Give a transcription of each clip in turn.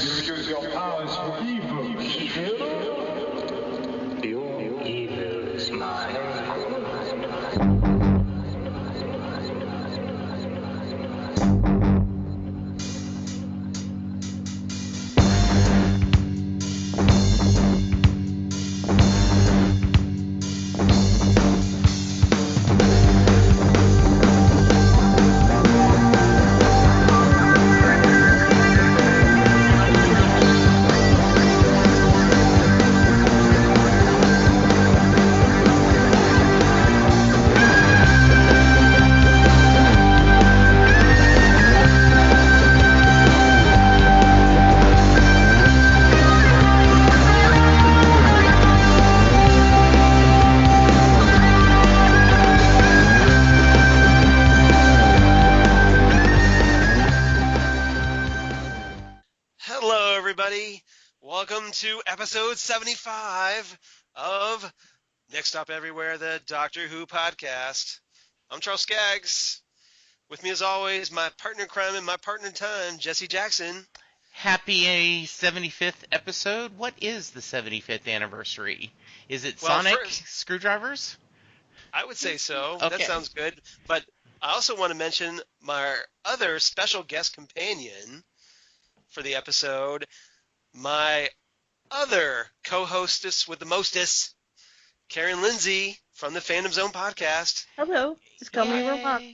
use your powers for evil. Evil? Your evil is mine. Welcome to episode 75 of Next Stop Everywhere, the Doctor Who podcast. I'm Charles Skaggs. With me as always, my partner in crime and my partner in time, Jesse Jackson. Happy 75th episode. What is the 75th anniversary? Is it Sonic screwdrivers? I would say so. Okay. That sounds good. But I also want to mention my other special guest companion for the episode, my other co-hostess with the mostest, Karen Lindsay from the Fandom Zone Podcast. Hello. Just call me Romana.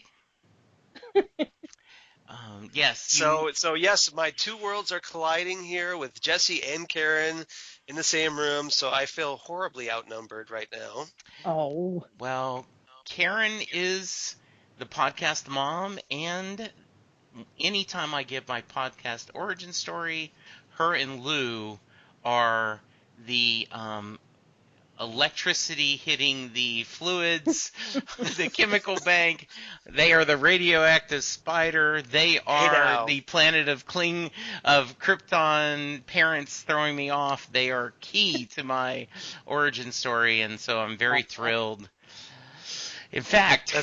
Yes. So yes, my two worlds are colliding here with Jesse and Karen in the same room, so I feel horribly outnumbered right now. Oh. Well, Karen is the podcast mom, and anytime I give my podcast origin story, her and Lou are the electricity hitting the fluids, the chemical bank. They are the radioactive spider. They are the planet of Krypton parents throwing me off. They are key to my origin story, and so I'm very thrilled. In fact,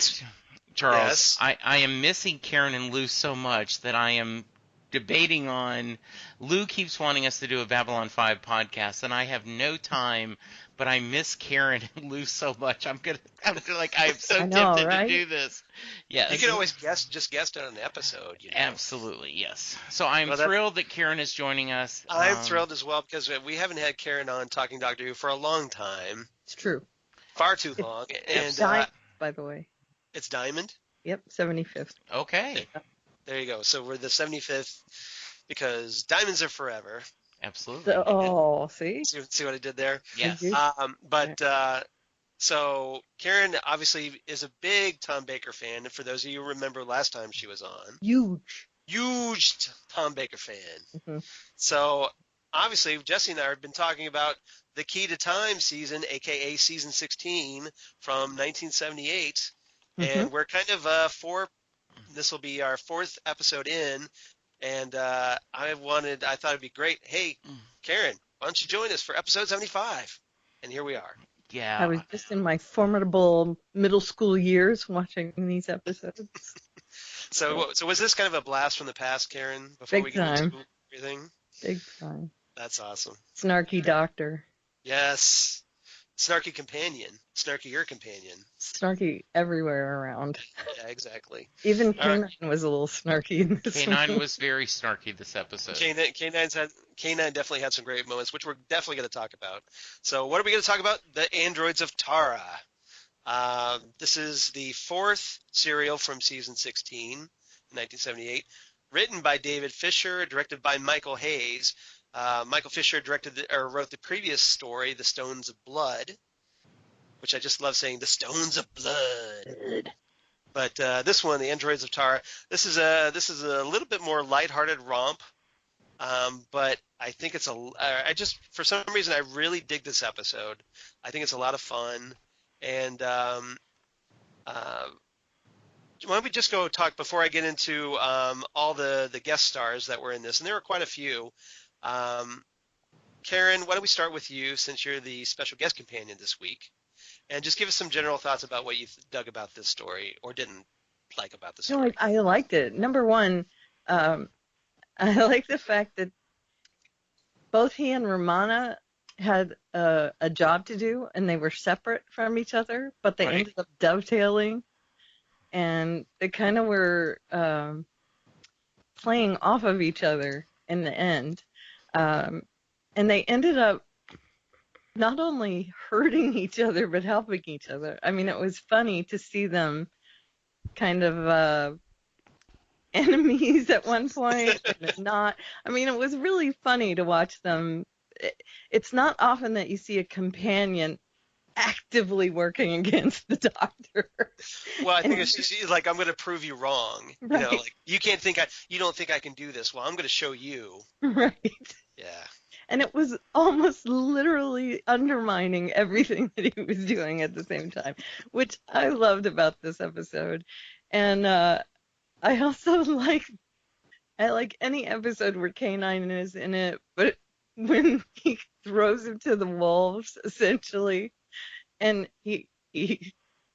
Charles, yes. I am missing Karen and Lou so much that I am debating on. Lou keeps wanting us to do a Babylon 5 podcast, and I have no time, but I miss Karen and Lou so much. I'm so tempted to do this. Yes. You can always just guest on an episode. You know? Absolutely, yes. So I'm thrilled that Karen is joining us. I'm thrilled as well because we haven't had Karen on Talking Doctor Who for a long time. It's true. Far too long. And by the way. It's Diamond? Yep, 75th. Okay. There you go. So we're the 75th because diamonds are forever. Absolutely. See what I did there? Yes. So Karen obviously is a big Tom Baker fan. And for those of you who remember last time she was on. Huge Tom Baker fan. Mm-hmm. So obviously Jesse and I have been talking about the Key to Time season, a.k.a. season 16 from 1978. Mm-hmm. And we're kind of this will be our fourth episode in, and I thought it'd be great. Hey, Karen, why don't you join us for episode 75? And here we are. Yeah. I was just in my formidable middle school years watching these episodes. So was this kind of a blast from the past, Karen, before we get into everything? Big time. That's awesome. Snarky doctor. Yes. Snarky companion. Snarkier companion. Snarky everywhere around. Yeah, exactly. Even K9 was a little snarky in this K9 was very snarky this episode. K9 definitely had some great moments, which we're definitely going to talk about. So what are we going to talk about? The Androids of Tara. This is the fourth serial from season 16, 1978, written by David Fisher, directed by Michael Hayes. Michael Fisher wrote the previous story, The Stones of Blood, which I just love saying, The Stones of Blood. But this one, The Androids of Tara, this is a little bit more lighthearted romp. But I think for some reason, I really dig this episode. I think it's a lot of fun. And why don't we just go talk before I get into all the guest stars that were in this, and there were quite a few. Karen, why don't we start with you since you're the special guest companion this week, and just give us some general thoughts about what you dug about this story or didn't like about the story. No, I liked it. Number one, I like the fact that both he and Romana had a job to do, and they were separate from each other, but they ended up dovetailing, and they kind of were playing off of each other in the end. And they ended up not only hurting each other, but helping each other. I mean, it was funny to see them kind of enemies at one point, and not. I mean, it was really funny to watch them. It's not often that you see a companion actively working against the Doctor. Well, I think it's just like, I'm going to prove you wrong. Right. You know, like, you don't think I can do this. Well, I'm going to show you. Right. Yeah. And it was almost literally undermining everything that he was doing at the same time, which I loved about this episode. And I also like any episode where K9 is in it, but when he throws him to the wolves, essentially, and he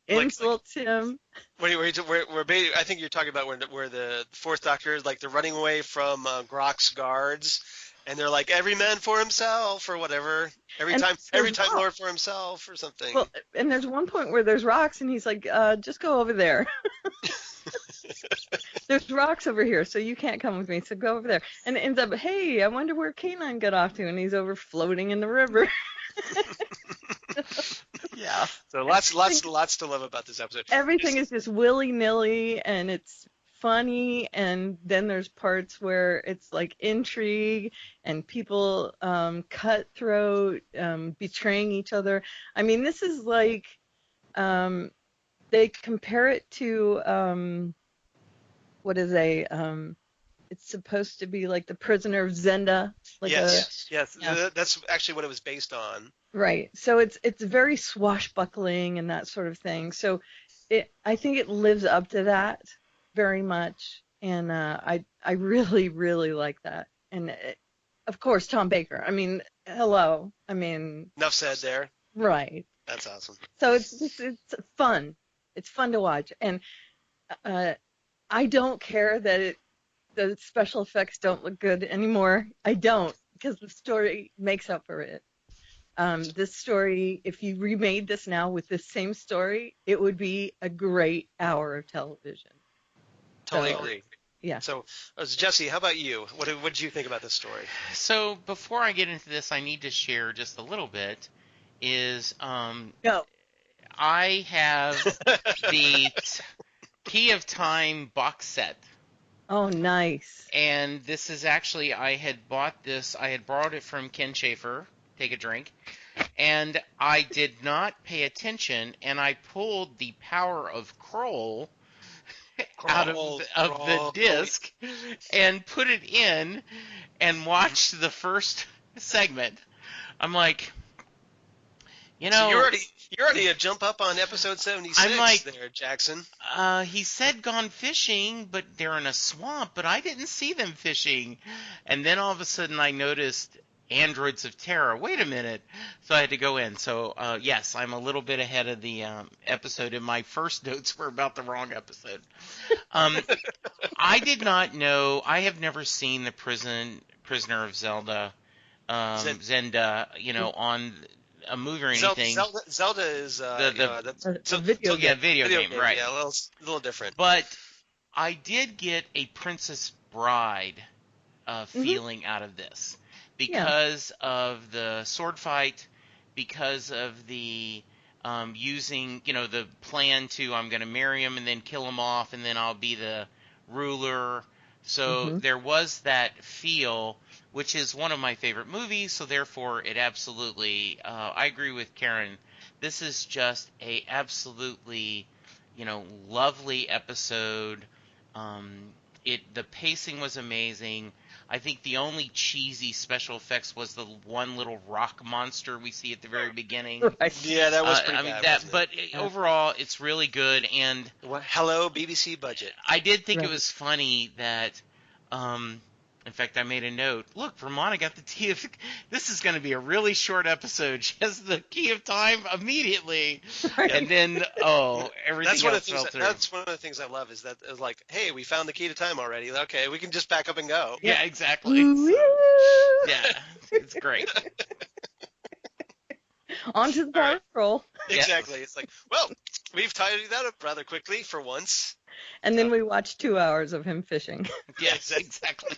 insults him. I think you're talking about where the Fourth Doctor is, like, they're running away from Grok's guards, and they're like, every man for himself, or whatever. Every time Lord for himself, or something. Well, and there's one point where there's rocks, and he's like, just go over there. There's rocks over here, so you can't come with me, so go over there. And it ends up, hey, I wonder where K9 got off to, and he's over floating in the river. Yeah. So lots to love about this episode. Everything is just willy-nilly, and it's funny, and then there's parts where it's like intrigue and people cutthroat, betraying each other. I mean, this is like they compare it to it's supposed to be like The Prisoner of Zenda. Like yes. That's actually what it was based on. Right. So it's very swashbuckling and that sort of thing. So I think it lives up to that very much, and I really, really like that. And of course, Tom Baker. I mean, hello. I mean, enough said there. Right. That's awesome. So it's fun. It's fun to watch, and I don't care that the special effects don't look good anymore. I don't, because the story makes up for it. This story, if you remade this now with this same story, it would be a great hour of television. Totally agree. Yeah. So, Jesse, how about you? What did you think about this story? So, before I get into this, I need to share just a little bit. Go. I have the Key of Time box set. Oh, nice. And this is actually, I had borrowed it from Ken Schaefer. Take a drink. And I did not pay attention, and I pulled the Power of Kroll out of the disc and put it in and watched the first segment. I'm like, so you're already a jump up on episode 76 I'm like, there, Jackson. He said gone fishing, but they're in a swamp, but I didn't see them fishing. And then all of a sudden I noticed Androids of Terror. Wait a minute. So I had to go in. So, yes, I'm a little bit ahead of the episode, and my first notes were about the wrong episode. I did not know. I have never seen the Prisoner of Zenda, on a movie or anything. Zelda is a video game, right? Yeah, a little different. But I did get a Princess Bride feeling out of this. Because of the sword fight, because of the using, the plan to, I'm going to marry him and then kill him off and then I'll be the ruler. So there was that feel, which is one of my favorite movies. So therefore, it absolutely, I agree with Karen. This is just a absolutely, lovely episode. The pacing was amazing. I think the only cheesy special effects was the one little rock monster we see at the very beginning. Right. Yeah, that was pretty bad. But overall, it's really good. And hello, BBC budget. I did think it was funny that, in fact, I made a note. Look, Romana got the key of. This is going to be a really short episode. She has the key of time immediately, and then everything else fell through. That's one of the things I love is that it's like, hey, we found the key to time already. Okay, we can just pack up and go. Yeah, exactly. Yeah, it's great. On to the power roll. Exactly. It's like, well, we've tidied that up rather quickly for once. And then we watched 2 hours of him fishing. Yes, exactly.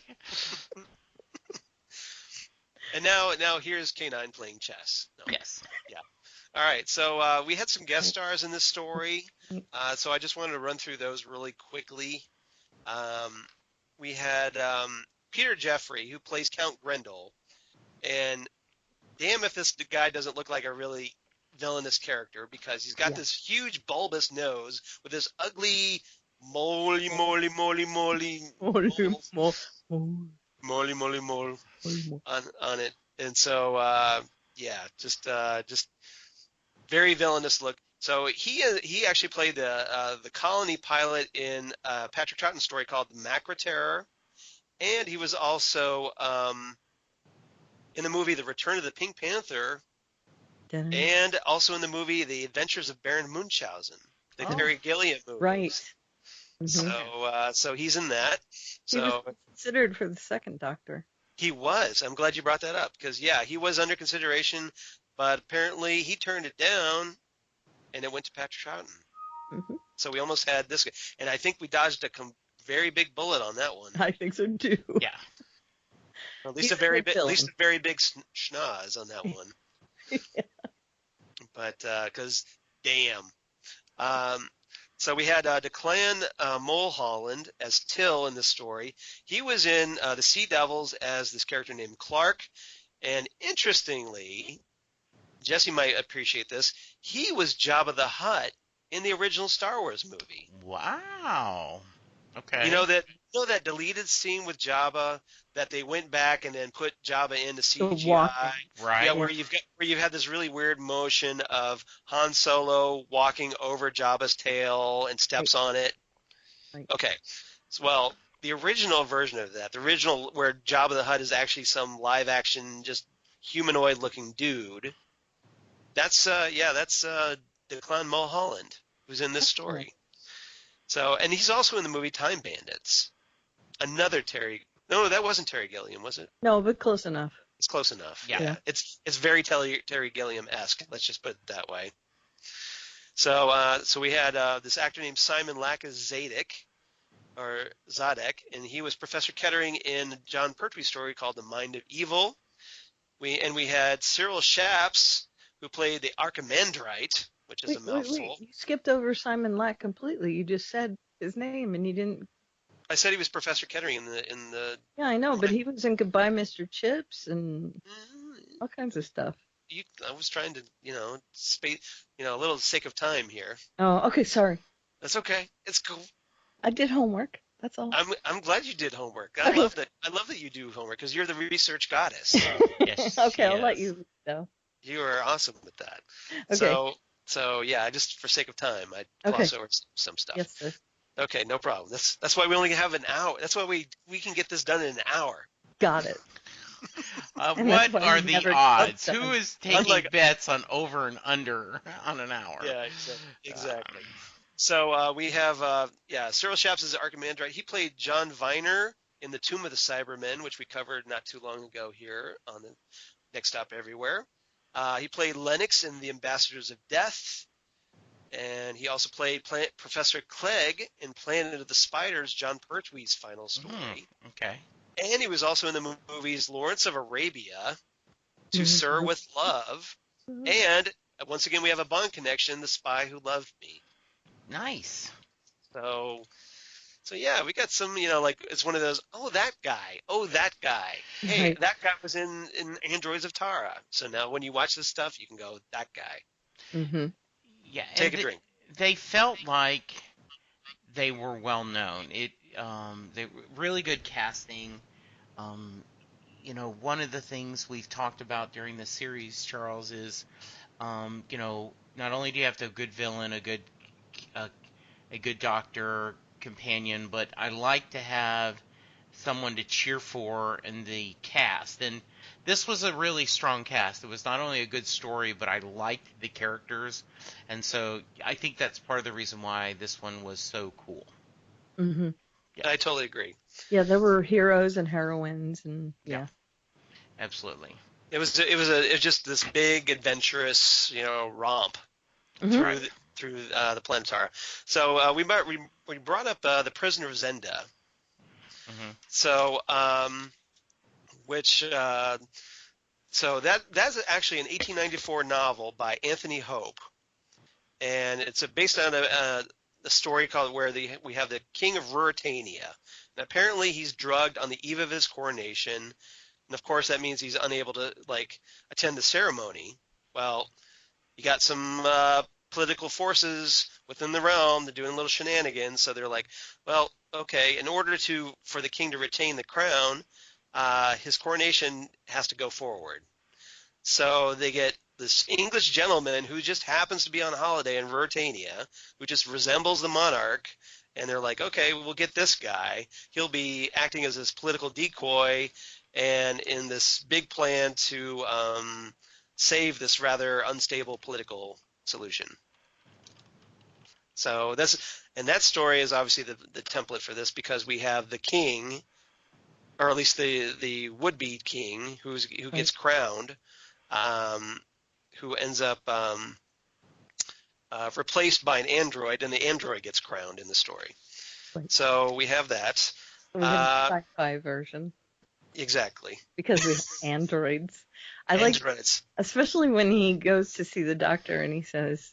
And now here's K9 playing chess. No. Yes. Yeah. All right. So we had some guest stars in this story. So I just wanted to run through those really quickly. We had Peter Jeffrey, who plays Count Grendel. And damn if this guy doesn't look like a really villainous character, because he's got this huge bulbous nose with this ugly moly mole on it. And so just very villainous look. So he actually played the colony pilot in Patrick Troughton's story called Macra Terror, and he was also in the movie The Return of the Pink Panther, and also in the movie The Adventures of Baron Munchausen, the Terry Gilliam movie. Right. Mm-hmm. So he's in that. He was considered for the second Doctor. He was. I'm glad you brought that up, because he was under consideration, but apparently he turned it down, and it went to Patrick Troughton. Mm-hmm. So we almost had this guy, and I think we dodged a very big bullet on that one. I think so too. Yeah. Or at least a very big schnoz on that one. Yeah. But because damn. So we had Declan Mulholland as Till in this story. He was in the Sea Devils as this character named Clark. And interestingly, Jesse might appreciate this, he was Jabba the Hutt in the original Star Wars movie. Wow. Okay. You know that deleted scene with Jabba that they went back and then put Jabba into CGI, right? Yeah, where you've had this really weird motion of Han Solo walking over Jabba's tail and steps on it. Right. Okay, so, the original version of that, the original where Jabba the Hutt is actually some live action, just humanoid looking dude. That's Declan Mulholland, who's in this story. So, and he's also in the movie Time Bandits. Another no, that wasn't Terry Gilliam, was it? No, but close enough. It's close enough. Yeah. It's very Terry Gilliam-esque. Let's just put it that way. So we had this actor named Simon Zadek, and he was Professor Kettering in John Pertwee's story called The Mind of Evil. We had Cyril Shaps, who played the Archimandrite, which is a mouthful. Wait. You skipped over Simon Lack completely. You just said his name and you didn't. I said he was Professor Kettering in the. Yeah, I know, but he was in Goodbye, Mr. Chips and all kinds of stuff. I was trying to, a little sake of time here. Oh, okay, sorry. That's okay. It's cool. I did homework. That's all. I'm glad you did homework. I love that you do homework, because you're the research goddess. Yes. Okay, I'll let you though. You are awesome with that. Okay. So just for sake of time, I gloss over some stuff. Yes, sir. Okay, no problem. That's why we only have an hour. That's why we can get this done in an hour. Got it. What are the odds? Who is taking bets on over and under on an hour? Yeah, exactly. So we have Cyril Shaps as Archimandrite. He played John Viner in The Tomb of the Cybermen, which we covered not too long ago here on the Next Stop Everywhere. He played Lennox in The Ambassadors of Death, and he also played Professor Clegg in Planet of the Spiders, John Pertwee's final story. Okay. And he was also in the movies Lawrence of Arabia, To Sir with Love, and once again we have a Bond connection, The Spy Who Loved Me. Nice. So yeah, we got some, it's one of those, that guy. Hey, that guy was in Androids of Tara. So now when you watch this stuff, you can go, that guy. Mm-hmm. Yeah. Take a drink. They felt like they were well known. They really good casting. One of the things we've talked about during the series, Charles, is, not only do you have to have a good villain, a good doctor, companion, but I like to have someone to cheer for in the cast. And this was a really strong cast. It was not only a good story, but I liked the characters. And so I think that's part of the reason why this one was so cool. Mm-hmm. Yeah. I totally agree. Yeah, there were heroes and heroines, and yeah. Absolutely. It was just this big adventurous, romp Mm-hmm. through the planet Tara. So we brought up the Prisoner of Zenda. Mm-hmm. So that's actually an 1894 novel by Anthony Hope, and it's based on a story called where we have the King of Ruritania. And apparently he's drugged on the eve of his coronation, and of course that means he's unable to attend the ceremony. Well, you got some political forces within the realm. They're doing little shenanigans, so they're like, well, okay, in order for the king to retain the crown, his coronation has to go forward. So they get this English gentleman who just happens to be on holiday in Ruritania, who just resembles the monarch, and they're like, okay, we'll get this guy. He'll be acting as this political decoy, and in this big plan to save this rather unstable political solution. So that story is obviously the template for this, because we have the king, or at least the would-be king who gets crowned, who ends up replaced by an android, and the android gets crowned in the story. Right. So we have that. We have the sci-fi version. Exactly. Because we have androids. Androids. Especially when he goes to see the doctor and he says,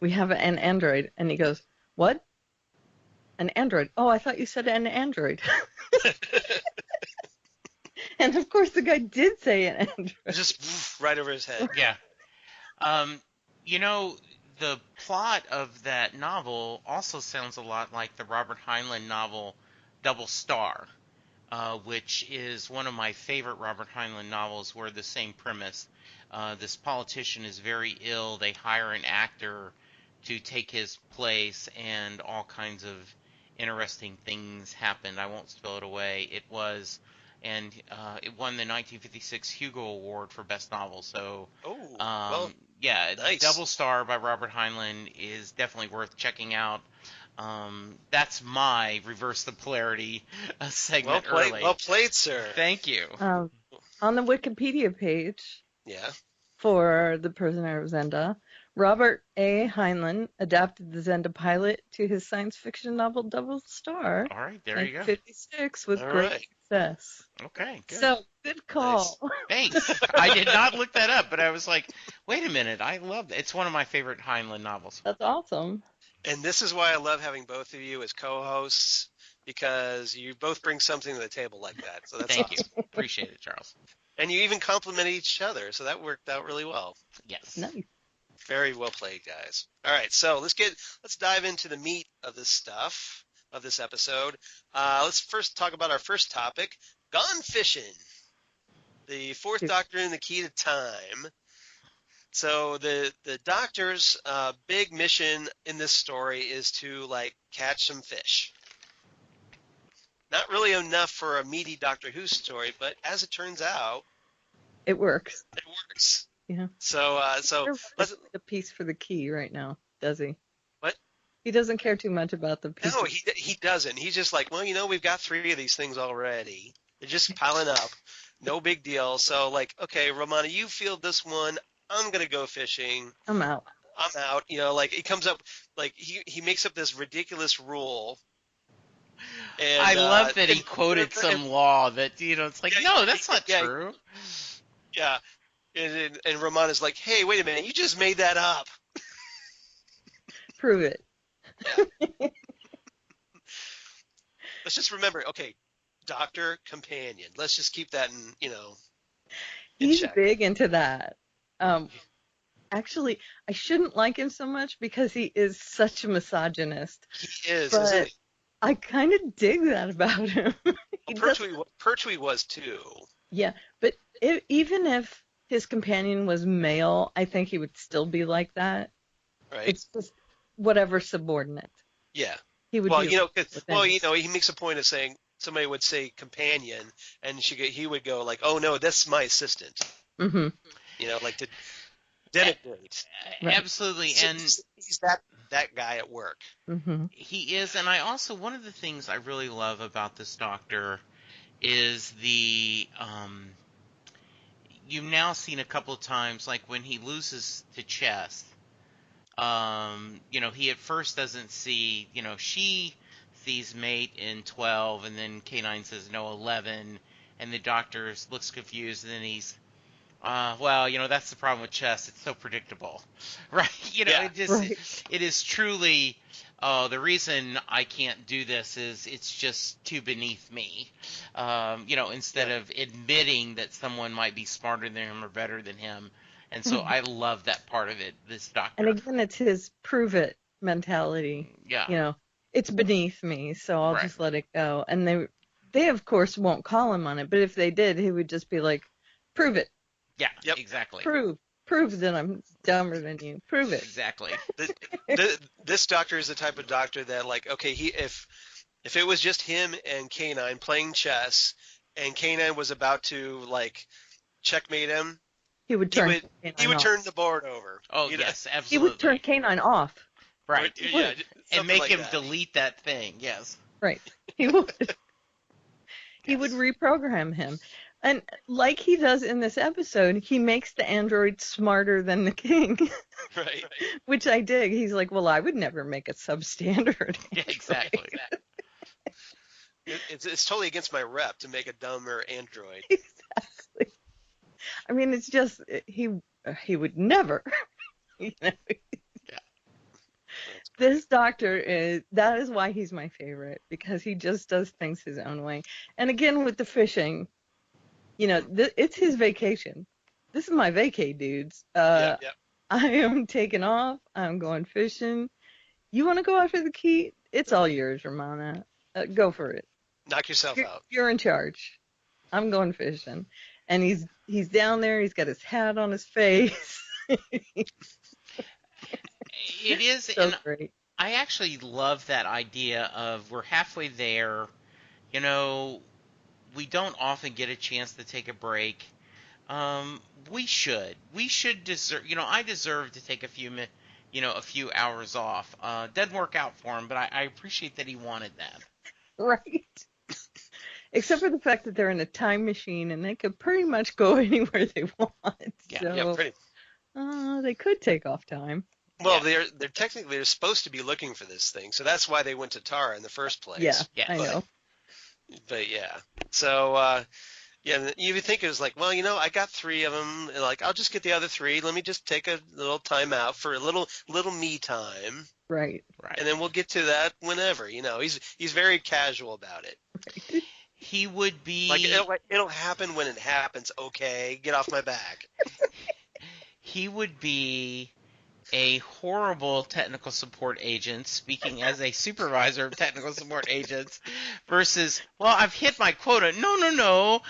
we have an android. And he goes, what? An android. Oh, I thought you said an android. And of course the guy did say an android. Just right over his head. Yeah. The plot of that novel also sounds a lot like the Robert Heinlein novel Double Star, which is one of my favorite Robert Heinlein novels, where the same premise. This politician is very ill. They hire an actor to take his place, and all kinds of interesting things happened. I won't spell it away. It won the 1956 Hugo Award for Best Novel. So, nice. Double Star by Robert Heinlein is definitely worth checking out. That's my reverse the polarity segment early. Well played, sir. Thank you. On the Wikipedia page, yeah, for The Prisoner of Zenda, Robert A. Heinlein adapted the Zenda pilot to his science fiction novel Double Star. All right, there you go. 1956 with great success. Okay, good. So, good call. Nice. Thanks. I did not look that up, but I was like, wait a minute, I love that. It's one of my favorite Heinlein novels. That's awesome. And this is why I love having both of you as co-hosts, because you both bring something to the table like that. So that's Thank awesome. you. Appreciate it, Charles. And you even compliment each other, so that worked out really well. Yes. Nice. Very well played, guys. All right, so let's dive into the meat of this episode. Let's first talk about our first topic, gone fishing. The fourth doctor and the key to time. So the doctor's big mission in this story is to catch some fish. Not really enough for a meaty Doctor Who story, but as it turns out, it works. It works. Yeah. So let's a piece for the key right now, does he? What? He doesn't care too much about the piece. No, he doesn't. He's just like, well, we've got 3 of these things already. They're just piling up. No big deal. So okay, Romana, you field this one. I'm gonna go fishing. I'm out. He comes up he makes up this ridiculous rule. And, I love that he quoted some law that it's like, no, that's not true. Yeah, and Romana's like, hey, wait a minute, you just made that up. Prove it. Yeah. Let's just remember, okay, doctor, companion. Let's just keep that in He's check. Big into that. Actually, I shouldn't like him so much because he is such a misogynist. He is, but isn't he? I kind of dig that about him. Pertwee was too. Yeah, but even if his companion was male, I think he would still be like that. Right. It's just whatever subordinate. Yeah. He would. He makes a point of saying somebody would say companion, and he would go like, "Oh no, that's my assistant." Mm-hmm. To denigrate. Right. Absolutely, and he's that guy at work. Mm-hmm. He is, and I also, one of the things I really love about this doctor is you've now seen a couple of times, like when he loses to Chess, he at first doesn't see, she sees mate in 12, and then K9 says no, 11, and the doctor looks confused, and then he's, that's the problem with Chess. It's so predictable, right? It is truly, the reason I can't do this is it's just too beneath me. Instead of admitting that someone might be smarter than him or better than him. And so I love that part of it, this doctor. And again, it's his prove it mentality. Yeah. It's beneath me, so I'll just let it go. And they of course won't call him on it, but if they did, he would just be like, prove it. Yeah, yep. Exactly. Prove that I'm dumber than you. Prove it. Exactly. This doctor is the type of doctor that, like, okay, if it was just him and K9 playing chess, and K9 was about to, like, checkmate him, he would turn the board over. Oh, yes, absolutely. He would turn K9 off. Right. Yeah, and make like him that. delete that thing. Yes. Right. He would. He would reprogram him. And like he does in this episode, he makes the android smarter than the king. Right. Which I dig. He's like, well, I would never make a substandard. Yeah, exactly. It's totally against my rep to make a dumber android. Exactly. I mean, it's just he would never. Yeah. This doctor that is why he's my favorite, because he just does things his own way. And again, with the fishing, it's his vacation. This is my vacay, dudes. I am taking off. I'm going fishing. You want to go after the key? It's all yours, Romana. Go for it. Knock yourself out. You're in charge. I'm going fishing. And he's down there. He's got his hat on his face. It is, so and great. I actually love that idea of we're halfway there. We don't often get a chance to take a break. We should deserve. I deserve to take a few hours off. Doesn't work out for him, but I appreciate that he wanted that. Right. Except for the fact that they're in a time machine and they could pretty much go anywhere they want. Yeah, pretty. They could take off time. Well, they're supposed to be looking for this thing, so that's why they went to Tara in the first place. Yeah, I know. But yeah, so you would think it was like, well, I got 3 of them, and like I'll just get the other 3. Let me just take a little time out for a little me time. Right. And then we'll get to that whenever. He's very casual about it. Right. He would be like it'll happen when it happens. Okay, get off my back. He would be a horrible technical support agent, speaking as a supervisor of technical support agents, versus, well, I've hit my quota. No,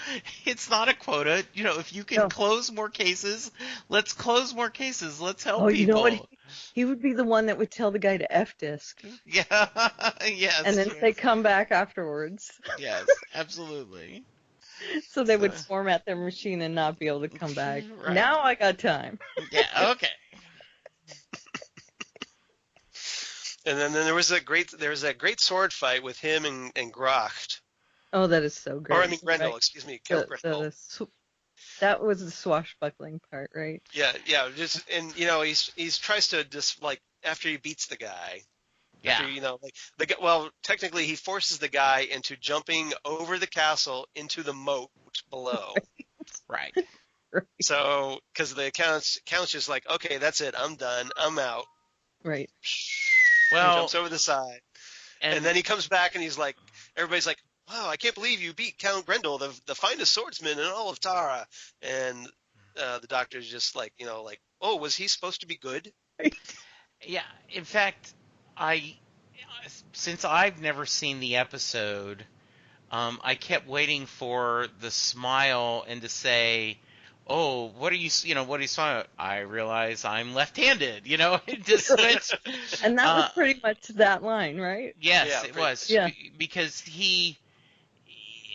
it's not a quota. If you can close more cases, let's close more cases. Let's help people. You know what? He would be the one that would tell the guy to F-disk. Yeah, yes. And then they come back afterwards. Yes, absolutely. So they would format their machine and not be able to come back. Right. Now I got time. Yeah, okay. And then there was that great sword fight with him and Gracht. Oh, that is so great. Or I mean Grendel, right. Excuse me, Count Grendel. That was the swashbuckling part, right? Yeah. Just he's tries to just like after he beats the guy. Yeah. After, technically he forces the guy into jumping over the castle into the moat below. Right. So, because the count's just like, okay, that's it, I'm done, I'm out. Right. Well, he jumps over the side, and then he comes back and he's like, everybody's like, wow, I can't believe you beat Count Grendel, the finest swordsman in all of Tara. And the doctor's just like, oh, was he supposed to be good? Yeah. In fact, since I've never seen the episode, I kept waiting for the smile and to say, oh, what are you saying? I realize I'm left-handed, to switch. And that was pretty much that line, right? Yes, it was. Yeah. Because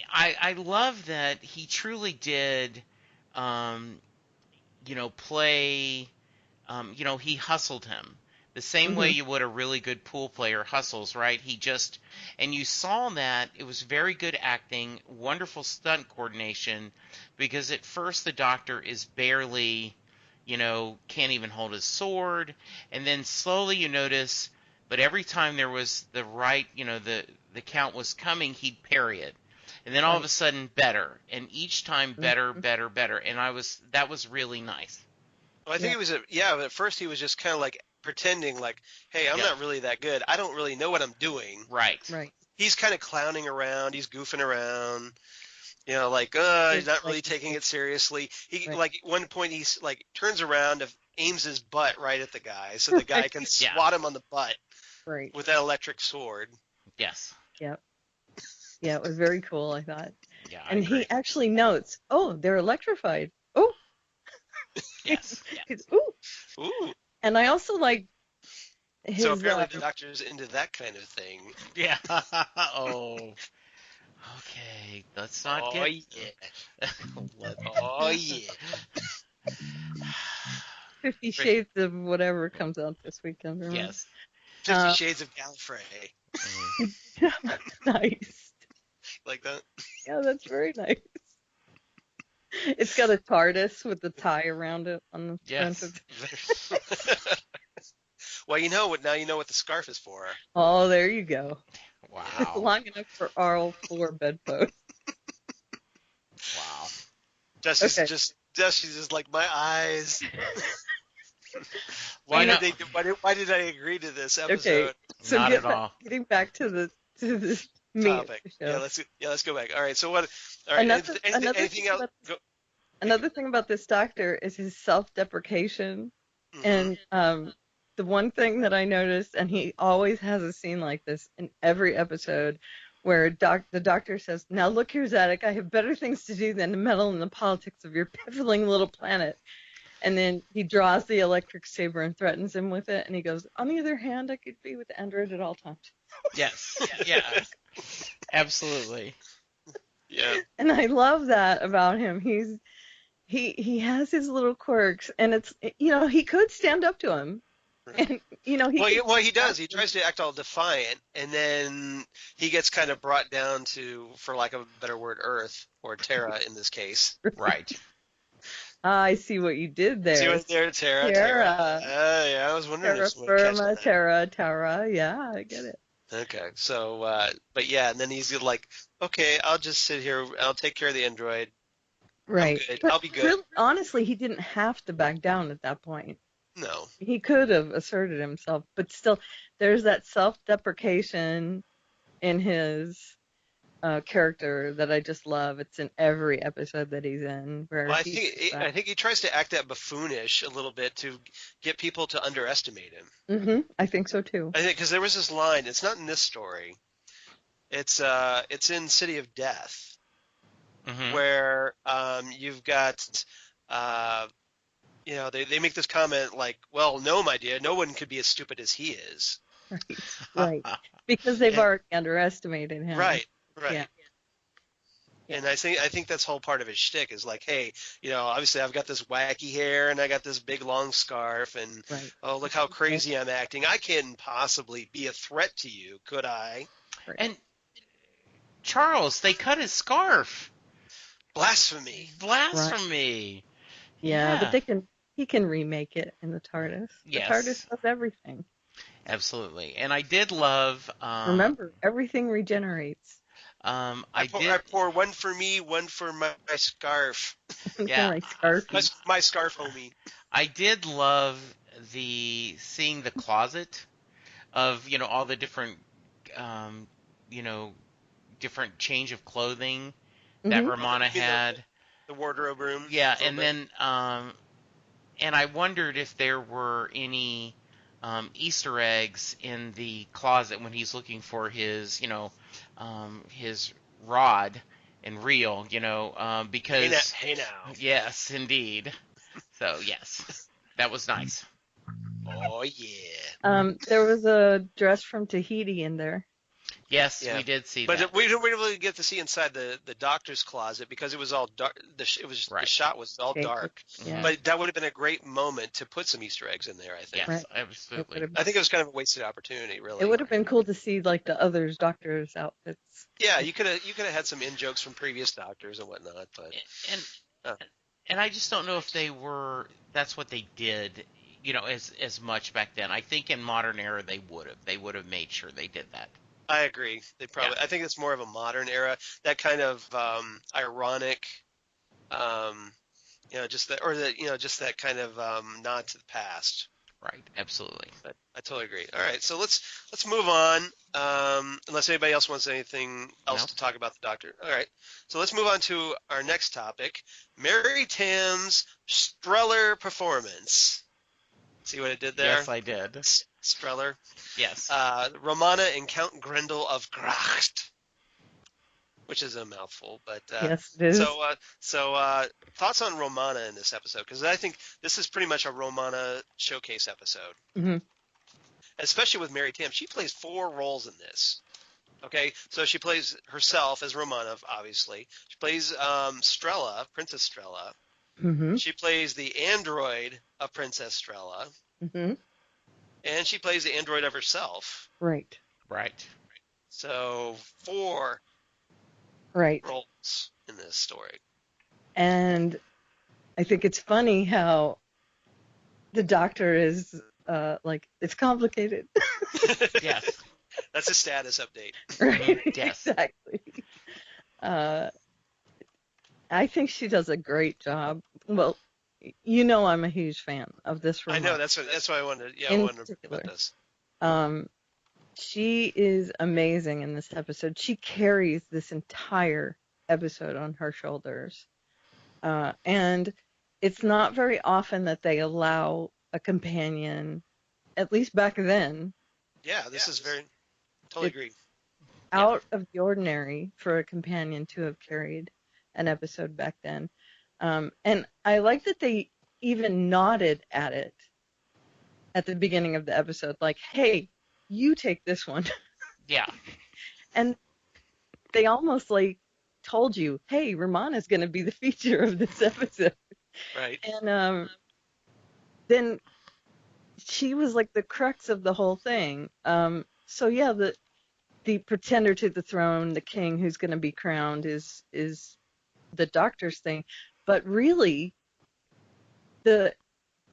I love that he truly did, play, he hustled him. The same way you would a really good pool player hustles, right? And you saw that it was very good acting, wonderful stunt coordination, because at first the Doctor is barely, can't even hold his sword, and then slowly you notice, but every time there was the right, the Count was coming, he'd parry it. And then all of a sudden, better. And each time, better, better, better. And that was really nice. Well, I think it was but at first he was just kind of like pretending like, hey, I'm not really that good. I don't really know what I'm doing. Right. He's kind of clowning around. He's goofing around. He's not really taking it seriously. Like at one point he's like turns around and aims his butt right at the guy so the guy can swat him on the butt with that electric sword. Yes. Yep. Yeah, it was very cool, I thought. Yeah, and he actually notes, oh, they're electrified. Oh. Yes. Ooh. And I also like his... So apparently the Doctor's into that kind of thing. Yeah. Oh. Okay. Let's not get... Oh, yeah. 50 Shades of whatever comes out this weekend. Remember? Yes. 50 Shades of Gallifrey. Nice. Like that? Yeah, that's very nice. It's got a TARDIS with the tie around it on the front of it. Well, now you know what the scarf is for. Oh, there you go. Wow. It's long enough for all 4 bedposts. Wow. Dusty's just like, my eyes. Why did I agree to this episode? Okay, so not at all. Getting back to the topic. Yeah, let's go back. All right, so what? All right, anything else? Another thing about this Doctor is his self-deprecation, and the one thing that I noticed, and he always has a scene like this in every episode, where the Doctor says, "Now look here, Zadok, I have better things to do than to meddle in the politics of your piffling little planet." And then he draws the electric saber and threatens him with it, and he goes, "On the other hand, I could be with Android at all times." Yes. Yeah. Absolutely. Yeah. And I love that about him. He has his little quirks, and it's he could stand up to him. And he does. He tries to act all defiant, and then he gets kind of brought down to, for lack of a better word, Earth, or Terra in this case. Right. I see what you did there. See what there, Terra. Yeah, I was wondering. Terra. Yeah, I get it. Okay, so, but yeah, and then he's like, okay, I'll just sit here. I'll take care of the android. Right. I'll be good. Really, honestly, he didn't have to back down at that point. No. He could have asserted himself, but still, there's that self-deprecation in his character that I just love. It's in every episode that he's in. I think he tries to act that buffoonish a little bit to get people to underestimate him. Mm-hmm. I think so too. I think because there was this line. It's not in this story. It's in City of Death, where you've got they make this comment like, "Well, no, my dear, no one could be as stupid as he is." Right. Because they've already underestimated him. Right. Yeah. And I think that's whole part of his shtick is like, hey, obviously I've got this wacky hair and I got this big long scarf and oh, look how crazy I'm acting. I can't possibly be a threat to you, could I? And Charles, they cut his scarf. Blasphemy. Right. Yeah, but he can remake it in the TARDIS. Yes. The TARDIS does everything. Absolutely. And I did love... remember, everything regenerates. I pour one for me, one for my scarf. Yeah. my scarf, homie. I did love seeing the closet of, all the different, different change of clothing that Romana had. The wardrobe room. Yeah, and then, and I wondered if there were any Easter eggs in the closet when he's looking for his, his rod and reel, because... Hey now. Yes, indeed. So, yes, that was nice. Oh, yeah. There was a dress from Tahiti in there. Yes, Yeah. we did see But that. we didn't really get to see inside the doctor's closet because it was all dark. The Right. shot was all Shaded. dark. Yeah. But that would have been a great moment to put some Easter eggs in there, I think. Yes, Right. absolutely. I think it was kind of a wasted opportunity, really. It would have been cool to see like the others doctors' outfits. Yeah, you could have had some in jokes from previous doctors and whatnot, but And I just don't know if that's what they did, as much back then. I think in modern era they would have made sure they did that. I agree. They probably. Yeah. I think it's more of a modern era. That kind of ironic, just that kind of nod to the past. Right. Absolutely. I totally agree. All right, so let's move on. Unless anybody else wants anything else to talk about the Doctor. All right, so let's move on to our next topic: Mary Tamm's Streller performance. See what I did there? Yes, I did. Streller. Yes. Romana and Count Grendel of Gracht, which is a mouthful, but Yes, it is. So thoughts on Romana in this episode? Because I think this is pretty much a Romana showcase episode, Mm-hmm. especially with Mary Tamm. She plays 4 roles in this. Okay, so she plays herself as Romana, obviously. She plays Strella, Princess Strella. Mm-hmm. She plays the android of Princess Strella, Mm-hmm. and she plays the android of herself. Right. Right. So 4 Right. roles in this story. And I think it's funny how the Doctor is like, it's complicated. Yes. That's a status update. Right. Yes. Exactly. I think she does a great job. Well, I'm a huge fan of this I remote. know that's why I wanted. Yeah, I In wanted to particular. put this. She is amazing in this episode. She carries this entire episode on her shoulders. And it's not very often that they allow a companion, at least back then, Yeah, this is very totally agree. out of the ordinary for a companion to have carried an episode back then. And I like that they even nodded at it at the beginning of the episode, like, hey, you take this one. Yeah. And they almost like told you, hey, Romana's going to be the feature of this episode. Right. And then she was like the crux of the whole thing. So yeah, the pretender to the throne, the king who's going to be crowned is the Doctor's thing. But really, the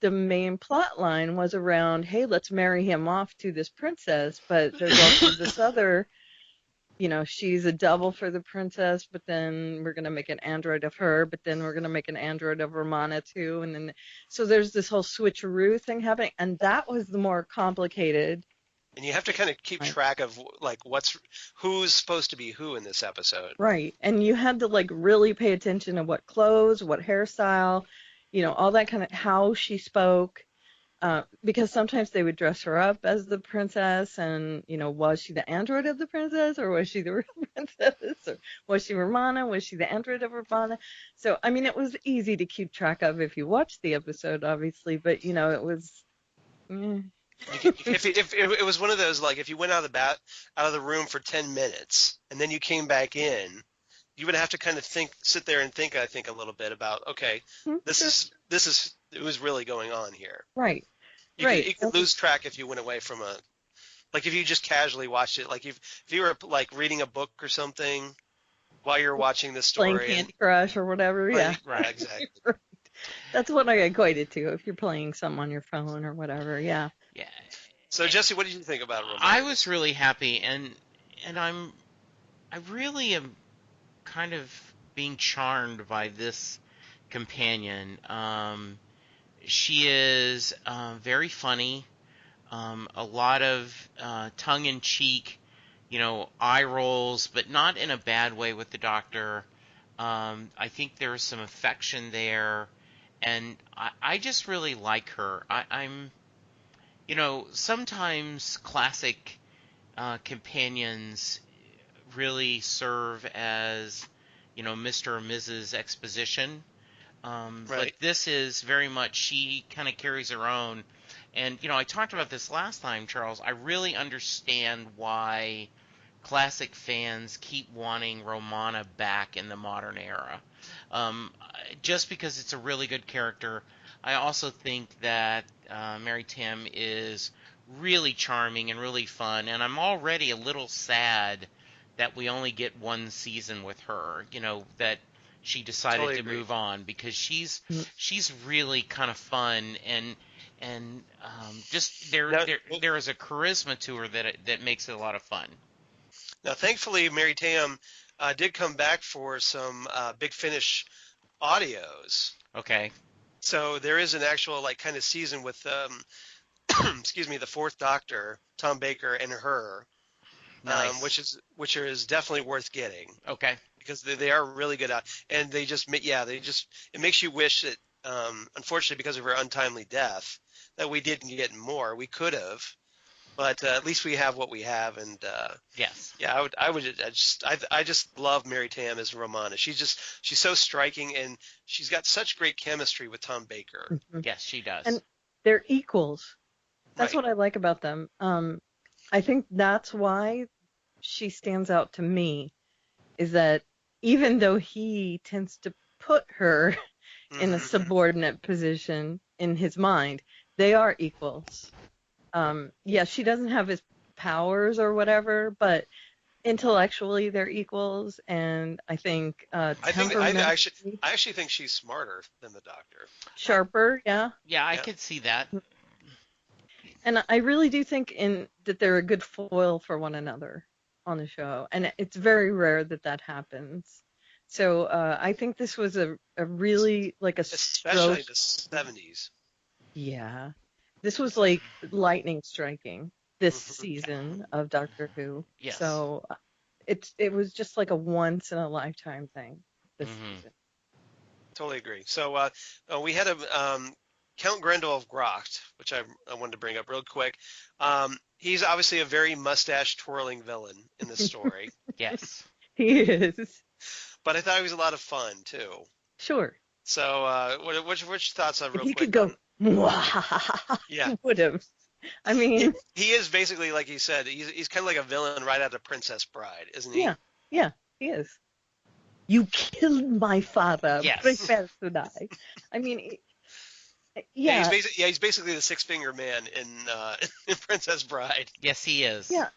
main plot line was around, hey, let's marry him off to this princess. But there's also this other, she's a double for the princess, but then we're going to make an android of her, but then we're going to make an android of Romana too. And then, so there's this whole switcheroo thing happening. And that was the more complicated. And you have to kind of keep track of like who's supposed to be who in this episode. Right. And you had to like really pay attention to what clothes, what hairstyle, all that kind of how she spoke. Because sometimes they would dress her up as the princess and, was she the android of the princess or was she the real princess? Or was she Romana? Was she the android of Romana? So, I mean, it was easy to keep track of if you watched the episode, obviously, but, it was... If it was one of those, like, if you went out of the room for 10 minutes and then you came back in, you would have to kind of sit there and think, I think, a little bit about, okay, this is it was really going on here. Right. You could lose track if you went away from like if you just casually watched it, like if you were like reading a book or something while you're watching the story. Playing Candy Crush or whatever, yeah. Right, exactly. Right. That's what I equated to, if you're playing some on your phone or whatever, yeah. Yeah. So Jesse, what did you think about Romana? I was really happy, and I really am kind of being charmed by this companion. She is very funny, a lot of tongue-in-cheek, eye rolls, but not in a bad way with the Doctor. I think there's some affection there, and I just really like her. I'm sometimes classic companions really serve as, Mr. or Mrs. Exposition. Right. But this is very much, she kind of carries her own. And, I talked about this last time, Charles. I really understand why classic fans keep wanting Romana back in the modern era. Just because it's a really good character. I also think that Mary Tamm is really charming and really fun, and I'm already a little sad that we only get one season with her. That she decided Totally to agree. move on, because she's really kind of fun, and just there is a charisma to her that makes it a lot of fun. Now, thankfully, Mary Tamm did come back for some Big Finish audios. Okay. So there is an actual kind of season with excuse me, the Fourth Doctor, Tom Baker, and her, Nice. which is definitely worth getting. Okay. Because they are really good at, and it makes you wish that unfortunately because of her untimely death that we didn't get more. We could have, but at least we have what we have, and yes. Yeah, I just love Mary Tamm as Romana. She's so striking, and she's got such great chemistry with Tom Baker. Mm-hmm. Yes, she does. And they're equals. That's Right. what I like about them. I think that's why she stands out to me, is that even though he tends to put her in a subordinate position in his mind, they are equals. Yeah, she doesn't have his powers or whatever, but intellectually they're equals, and I think I temperamentally actually think she's smarter than the Doctor. sharper, yeah. Yeah, I could see that. And I really do think that they're a good foil for one another on the show, and it's very rare that happens. So I think this was a really Especially in the 70s. Yeah, this was like lightning striking this season of Doctor Who. Yes. So it was just like a once in a lifetime thing this season. Totally agree. So we had a Count Grendel of Grocht, which I wanted to bring up real quick. He's obviously a very mustache twirling villain in this story. Yes. He is. But I thought he was a lot of fun too. Sure. So what's your thoughts on real He quick? could go. Yeah. Would have. I mean, he is basically, like you said, he's kind of like a villain right out of Princess Bride, isn't he? Yeah, he is. You killed my father. Yes. Prepare to die. I mean, yeah. He's basically the six-finger man in Princess Bride. Yes, he is. Yeah.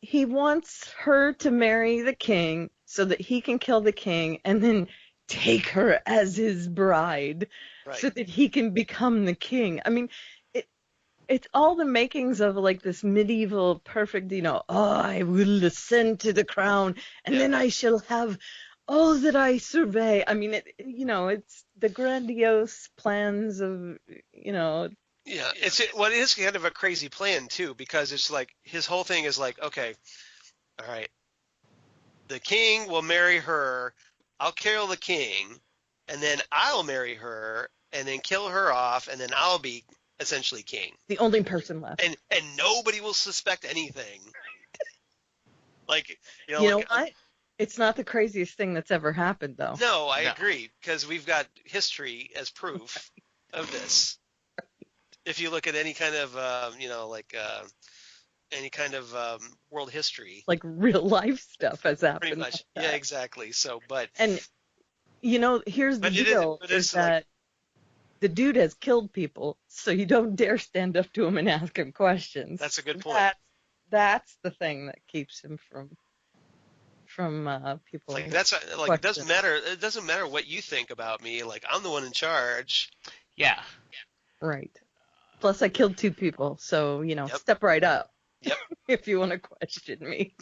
He wants her to marry the king so that he can kill the king and then take her as his bride, right, so that he can become the king. I mean, it's all the makings of like this medieval perfect, I will ascend to the crown and then I shall have all that I survey. I mean, it's the grandiose plans of, Yeah, it is kind of a crazy plan too, because it's like his whole thing is like, okay, all right, the king will marry her, I'll kill the king, and then I'll marry her, and then kill her off, and then I'll be essentially king. The only person left. And nobody will suspect anything. What? It's not the craziest thing that's ever happened, though. No, I agree, because we've got history as proof of this. If you look at any kind of, any kind of world history. Like real life stuff has happened. Pretty much. Like yeah, exactly. So, but. And, here's the deal, is that the dude has killed people, so you don't dare stand up to him and ask him questions. That's a good point. That's the thing that keeps him from people. Like that's like it doesn't matter. It doesn't matter what you think about me. Like I'm the one in charge. Yeah. Right. Plus, I killed 2 people, so step right up. Yep. If you want to question me.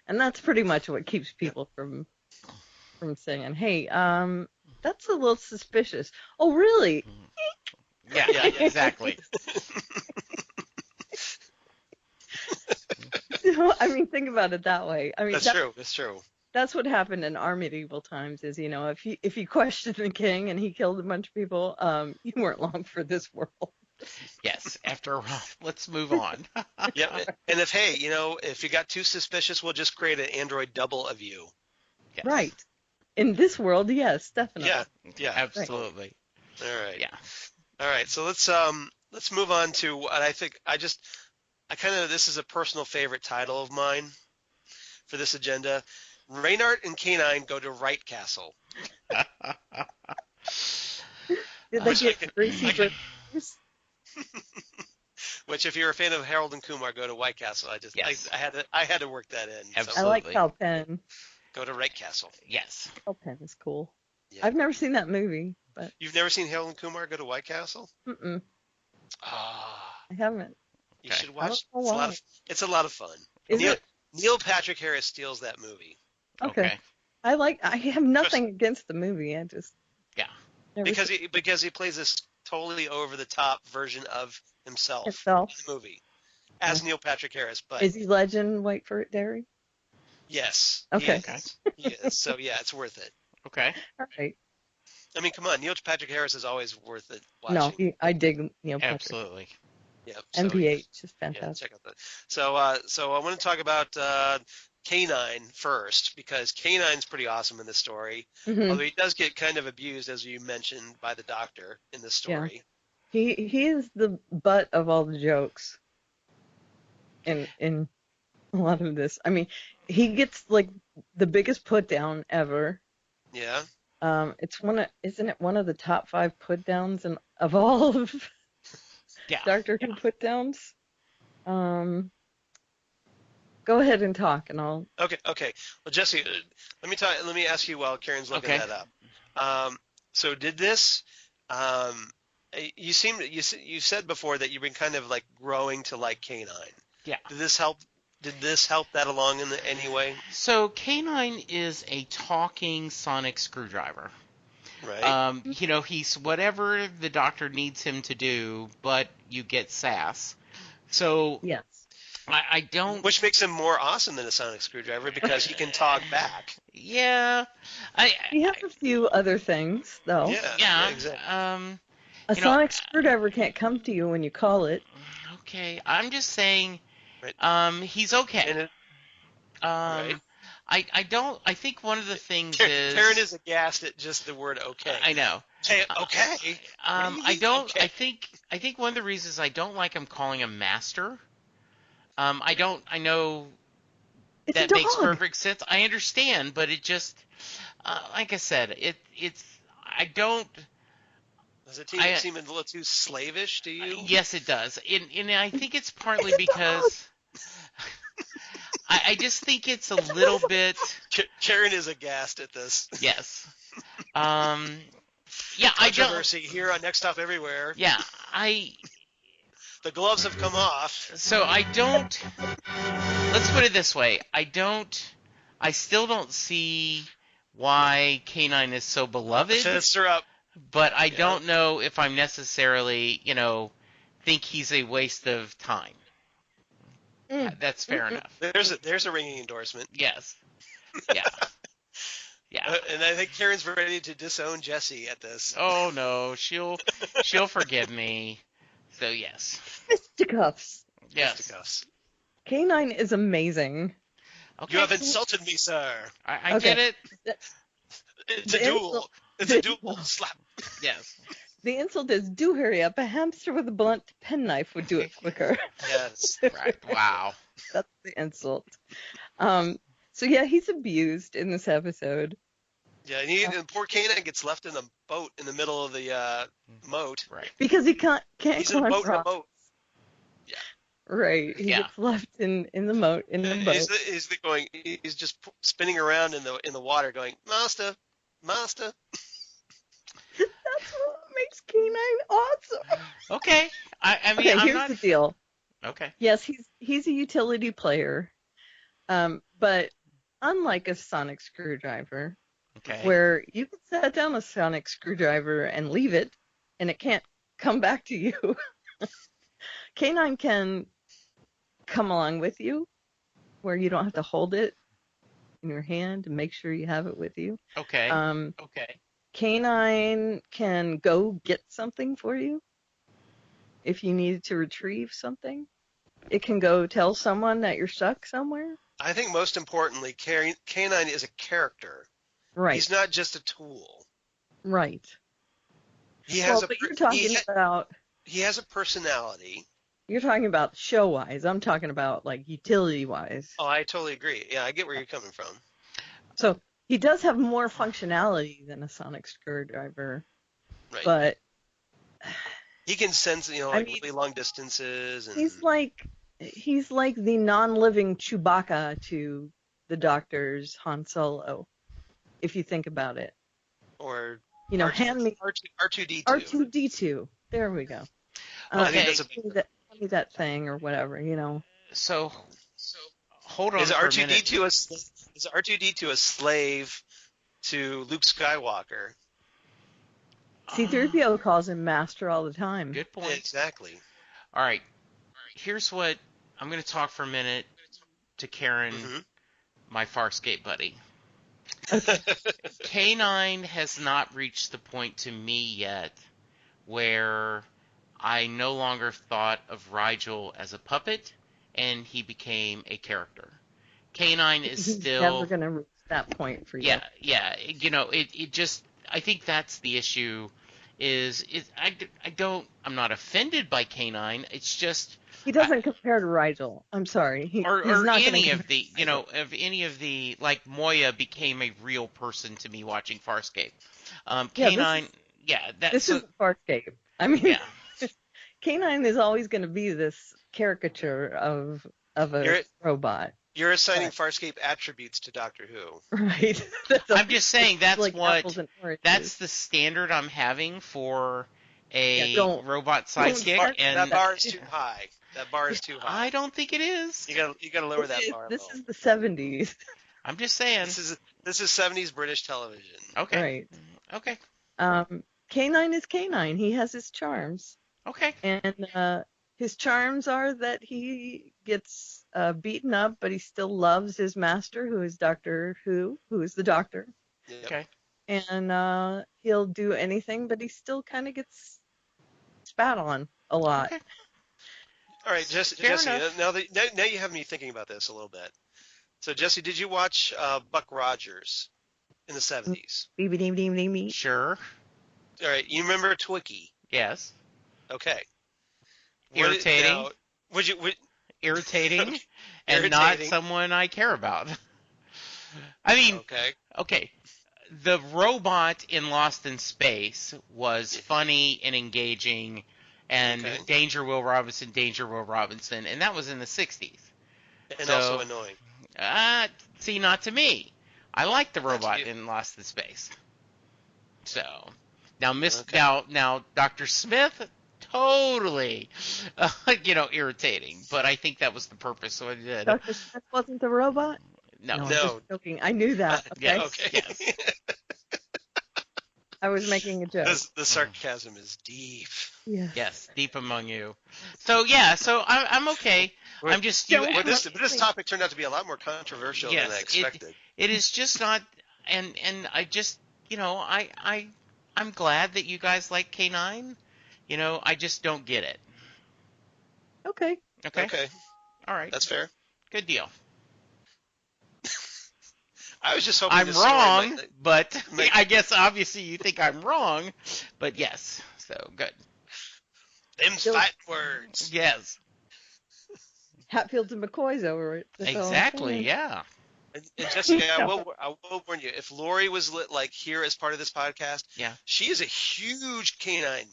And that's pretty much what keeps people from saying, "Hey, that's a little suspicious." Oh, really? Yeah, exactly. I mean, think about it that way. I mean, that's true. That's true. That's what happened in our medieval times. Is if you questioned the king and he killed a bunch of people, you weren't long for this world. Yes. After all, let's move on. Yeah. And if you got too suspicious, we'll just create an android double of you. Yes. Right. In this world, yes, definitely. Yeah. Absolutely. All right. Yeah. All right. So let's move on to what I this is a personal favorite title of mine for this agenda. Reynard and K9 go to Wright Castle. Did they get greasy burgers? Which, if you're a fan of Harold and Kumar, go to White Castle. Yes. I had to work that in. Absolutely. I like Hal Penn. Go to Wright Castle. Yes. Hal Penn is cool. Yeah. I've never seen that movie, but You've never seen Harold and Kumar go to White Castle? mm-mm, Ah, I haven't. you Okay. should watch. I don't know It's a lot of fun. Is it? Neil Patrick Harris steals that movie Okay. I have nothing against the movie. I just Yeah. never because he plays this totally over the top version of himself Himself. in the movie as Neil Patrick Harris. But Is he legend? Wait for it, Derry. yes, Okay. he is. So yeah, it's worth it. Okay. All right. I mean, come on, Neil Patrick Harris is always worth it watching. No, I dig Neil Patrick. Absolutely. Yeah, so, NPH is yeah, fantastic. check out that. So I want to talk about K9 first because K9's pretty awesome in this story. Mhm. Although he does get kind of abused, as you mentioned, by the doctor in this story. He is the butt of all the jokes in a lot of this. I mean, he gets like the biggest put down ever. Yeah. Isn't it one of the top 5 put downs of all of Yeah. Doctor Who put downs? Go ahead and talk, and I'll. Okay. Well, Jesse, let me ask you while Karen's looking Okay. that up. So did this? You said before that you've been kind of like growing to like K9. Yeah. Did this help that along in any way? So K9 is a talking sonic screwdriver. Right. He's whatever the doctor needs him to do, but you get sass. So Yes. I don't. Which makes him more awesome than a sonic screwdriver because he can talk back. Yeah. He has a few other things, though. Yeah. Exactly. A sonic screwdriver can't come to you when you call it. Okay. I'm just saying. Right. He's okay. And right. I think one of the things is. Karen is aghast at just the word okay. I know. Hey, okay. I don't. Okay. I think one of the reasons I don't like him calling him master. I know It's that a makes dog. perfect sense. I understand, but it just, like I said, I don't. Does it seem a little too slavish to you? Yes, it does, and I think it's partly It's a because. I just think it's a little bit. Karen is aghast at this. Yes. Yeah, Controversy here on Next Stop Everywhere. Yeah, The gloves have come off. So I don't. Let's put it this way. I still don't see why K9 is so beloved. Sister up. But I don't know if I'm necessarily, think he's a waste of time. That's fair enough. There's a ringing endorsement. Yes. Yeah. Yeah. And I think Karen's ready to disown Jesse at this. Oh no, she'll forgive me. So yes. Fisticuffs. Yes. Fisticuffs. K9 is amazing. Okay. You have insulted me, sir. I Okay. get it. It's a duel. It's a duel slap. Yes. The insult is, do hurry up. A hamster with a blunt penknife would do it quicker. Yes. Right. Wow. That's the insult. So yeah, he's abused in this episode. Yeah, and poor K9 gets left in a boat in the middle of the moat. Right. Because he can't He's in a climb boat in a rocks. boat. Right. He Yeah. gets left in the moat in the boat. He's just spinning around in the water, going, Master. That's what makes K9 awesome. Okay. I mean, Okay, I'm here's not. the deal. Okay. Yes, he's a utility player, but unlike a sonic screwdriver, Okay. where you can set down a sonic screwdriver and leave it, and it can't come back to you. K9 can come along with you, where you don't have to hold it in your hand and make sure you have it with you. Okay. Okay. K9 can go get something for you if you needed to retrieve something. It can go tell someone that you're stuck somewhere. I think most importantly, K9 is a character. Right. He's not just a tool. Right. He has but you're talking about. He has a personality. You're talking about show-wise. I'm talking about, like, utility-wise. Oh, I totally agree. Yeah, I get where you're coming from. So he does have more functionality than a sonic screwdriver, Right. but he can sense, really long distances. And he's like the non-living Chewbacca to the Doctor's Han Solo, if you think about it. Or hand me R2D2. R2D2. There we go. Okay. Tell me that thing or whatever. So hold on. Is for R2D2 is R2D2 a slave to Luke Skywalker? C-3PO calls him master all the time. Good point. Exactly. All right. Here's what I'm going to talk for a minute to Karen, my Farscape buddy. K9 has not reached the point to me yet where I no longer thought of Rigel as a puppet and he became a character. K9 is still never going to reach that point for you. Yeah. It just, I think that's the issue. I'm not offended by K9. It's just he doesn't compare to Rigel. I'm sorry. He's not any of the like Moya became a real person to me watching Farscape. K9, this is Farscape. I mean, K9 is always going to be this caricature of a robot. You're assigning Farscape attributes to Doctor Who. Right. I'm just saying that's like that's the standard I'm having for a robot sidekick. And that bar is too high. That bar is too high. I don't think it is. You got to lower that bar. This is the 70s. I'm just saying. This is 70s British television. Okay. Right. Okay. K9 is K9. He has his charms. Okay. And his charms are that he gets beaten up, but he still loves his master, who is Doctor Who is the Doctor. Yep. Okay. And he'll do anything, but he still kind of gets spat on a lot. Okay. All right, Jesse. Now you have me thinking about this a little bit. So, Jesse, did you watch Buck Rogers in the 70s? Sure. All right, you remember Twiki? Yes. Okay. Irritating. Irritating, and not someone I care about. I mean, okay. The robot in Lost in Space was funny and engaging, and Danger Will Robinson, and that was in the 60s. And also annoying. See, not to me. I like the robot in Lost in Space. So, now Dr. Smith, totally, irritating. But I think that was the purpose, so I did. Dr. Smith wasn't the robot? No. I'm just joking. I knew that. Okay. Yes. I was making a joke. The sarcasm is deep. Yes, deep among you. So I'm okay. I'm just this topic turned out to be a lot more controversial than I expected. It is just not, and I just I'm glad that you guys like K9. I just don't get it. Okay. All right. That's fair. Good deal. I was just hoping I'm wrong, but I guess obviously you think I'm wrong, but yes. So good. Them's fight words. Yes. Hatfields and McCoys over it. Exactly. Yeah. And Jessica, I will warn you. If Lori was here as part of this podcast, she is a huge K9,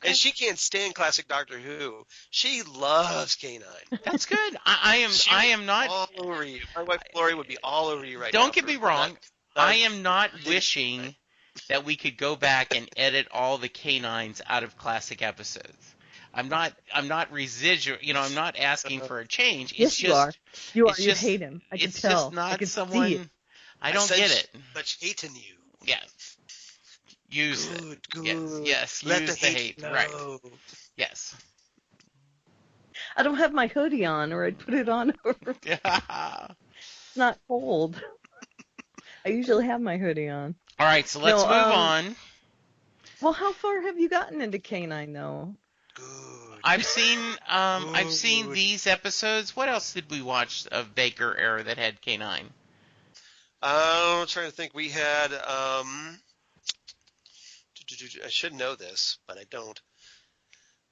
and she can't stand classic Doctor Who. She loves K9. That's good. I am not all over you. My wife Lori would be all over you right now. Don't get me wrong. I am not wishing that we could go back and edit all the K9s out of classic episodes. I'm not residual. I'm not asking for a change. It's yes, you are. You hate him. I can tell. It's just not someone. I don't get it. Much hate in you. Yeah. Use it. Good. Yes. Let use the hate flow. Right. Yes. I don't have my hoodie on, or I'd put it on over. It's not cold. I usually have my hoodie on. All right, so let's move on. Well, how far have you gotten into K9 though? Good. I've seen these episodes. What else did we watch of Baker era that had K9? I'm trying to think. We had I should know this, but I don't.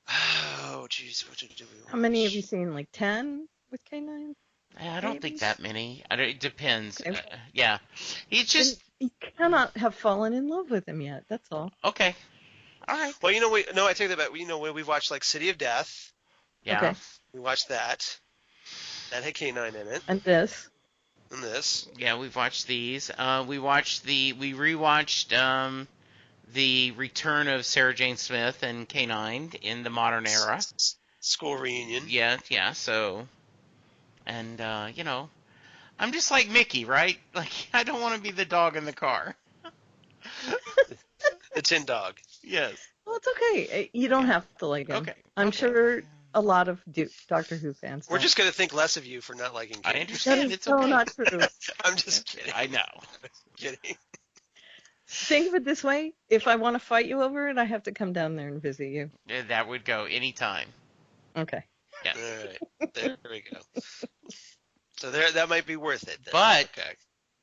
Oh, jeez. What did we watch? How many have you seen? Like 10 with K9? I don't think that many. It depends. Okay. Yeah. He's just... You cannot have fallen in love with him yet. That's all. Okay. All right. Well, I take that back. We've watched like City of Death. Yeah. Okay. We watched that. That had K9 in it. And this. And this. Yeah, we've watched these. We rewatched the Return of Sarah Jane Smith and K9 in the modern era. School reunion. Yeah. So, and I'm just like Mickey, right? Like, I don't want to be the dog in the car. The Tin Dog. Yes. Well, it's okay. You don't have to like him. Okay. I'm sure a lot of Doctor Who fans. We're just going to think less of you for not liking I K9. understand. That is It's so okay. not true. I'm just kidding. I know. Kidding. Think of it this way: if I want to fight you over it, I have to come down there and visit you. Yeah, that would go anytime. Okay. Yes. All right. There we go. So that might be worth it then. But Okay.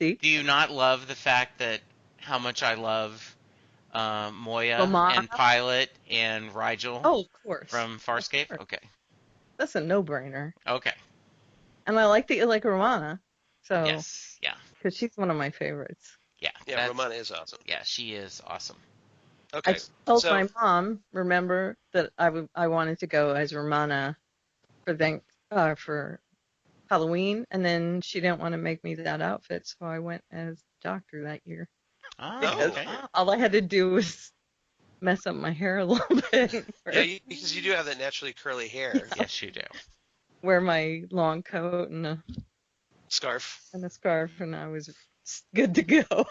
See? do you not love the fact that how much I love Moya Romana? and Pilot and Rigel Oh, of course. from Farscape? Of course. Okay. That's a no-brainer. Okay. And I like Romana. So, Yes. Yeah. because she's one of my favorites. Yeah. Yeah, that's- Romana is awesome. Yeah, she is awesome. Okay. I told so, my mom, remember, that I wanted to go as Romana for Halloween, and then she didn't want to make me that outfit, so I went as Doctor that year. Oh, Because okay. all I had to do was mess up my hair a little bit. because you do have that naturally curly hair. Yes, you do. Wear my long coat and a Scarf. scarf, and I was good to go.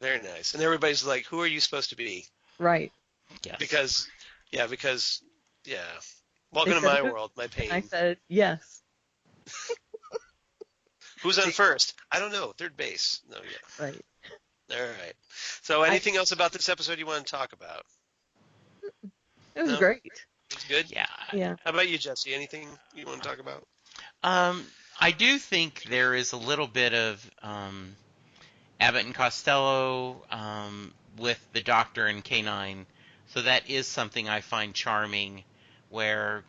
Very nice. And everybody's like, who are you supposed to be? Right. Yes. Because, welcome to my world, my pain. I said yes. Who's on first? I don't know. Third base. No, yeah. Right. All right. So anything else about this episode you want to talk about? It was No? great. It's good? Yeah. Yeah. How about you, Jesse? Anything you want to talk about? I do think there is a little bit of Abbott and Costello with the Doctor and K9, so that is something I find charming, where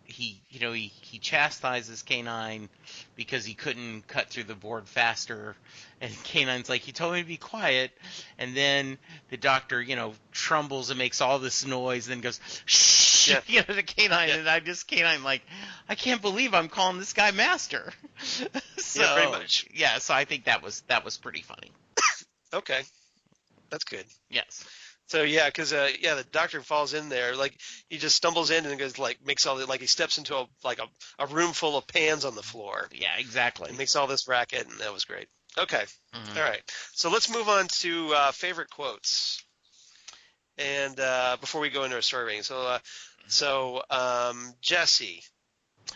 he chastises K9 because he couldn't cut through the board faster, and K9's like, he told me to be quiet, and then the Doctor trembles and makes all this noise, and then goes shh, Yeah. to K9, and K9 like, I can't believe I'm calling this guy master. So, Yeah, pretty much. Yeah, so I think that was pretty funny. Okay. That's good. Yes. So yeah, because the Doctor falls in there, like he just stumbles in and goes makes all he steps into a room full of pans on the floor Yeah, exactly. and makes all this racket, and that was great. Okay, Mhm. All right. So let's move on to favorite quotes, and before we go into our story rating, so Jesse,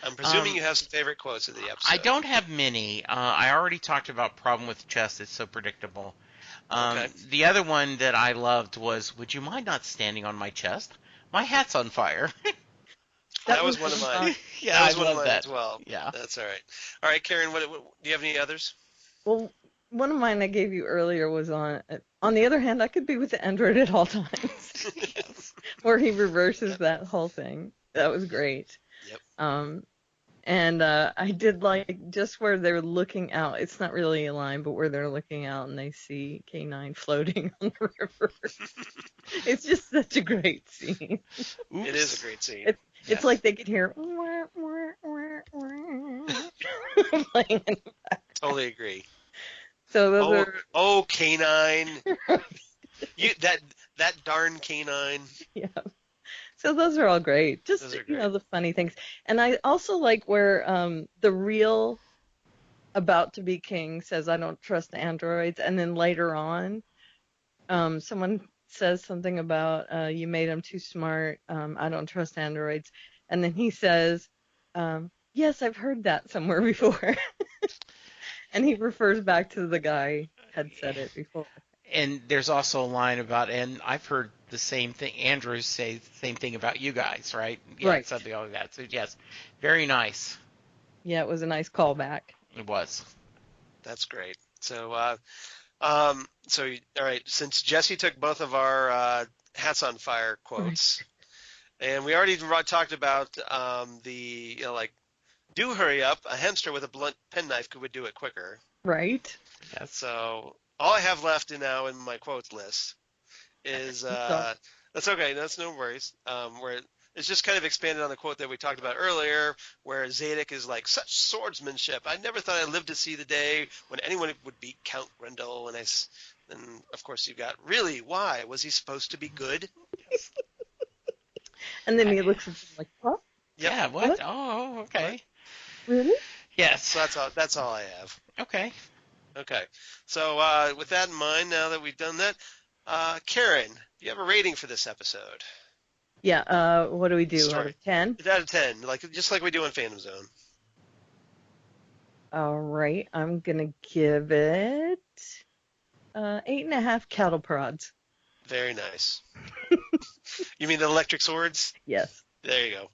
I'm presuming you have some favorite quotes of the episode. I don't have many. I already talked about problem with chest. It's so predictable. Okay. The other one that I loved was, would you mind not standing on my chest? My hat's on fire. That was one of mine. Yeah, That was I one of love mine that. as well. Yeah. That's all right. All right, Karen, what do you have any others? Well, one of mine I gave you earlier was on the other hand, I could be with the android at all times. Where he reverses that whole thing. That was great. Yep. And I did like just where they're looking out. It's not really a line, but where they're looking out and they see K9 floating on the river. It's just such a great scene. Oops. It is a great scene. It's like they could hear wah, wah, wah, wah, playing in the back. Totally agree. So those are K9. that darn K9. yeah. So those are all great. Just Those are great. the funny things. And I also like where the real about to be king says I don't trust androids, and then later on someone says something about you made them too smart. I don't trust androids. And then he says, yes, I've heard that somewhere before. And he refers back to the guy had said it before. And there's also a line about, and I've heard the same thing, androids say the same thing about you guys, right? Yeah, Right. Something like that. So, yes, very nice. Yeah, it was a nice callback. It was. That's great. So, all right. Since Jesse took both of our hats on fire quotes. And we already talked about do hurry up. A hamster with a blunt penknife would do it quicker. Right. Yes. So all I have left now in my quotes list is that's okay. That's no worries. Where it's just kind of expanded on the quote that we talked about earlier, where Zadok is like, such swordsmanship. I never thought I'd live to see the day when anyone would beat Count Grendel. And of course you got, really, why? Was he supposed to be good? And then he looks at him like, what? Yep. Yeah, what? Oh, okay. Really? Yes. So that's all I have. Okay. Okay. So with that in mind, now that we've done that, Karen, do you have a rating for this episode? Yeah, what do we do? Story. Out of 10? Out of 10, just like we do on Fandom Zone. All right, I'm going to give it 8.5 cattle prods. Very nice. You mean the electric swords? Yes. There you go.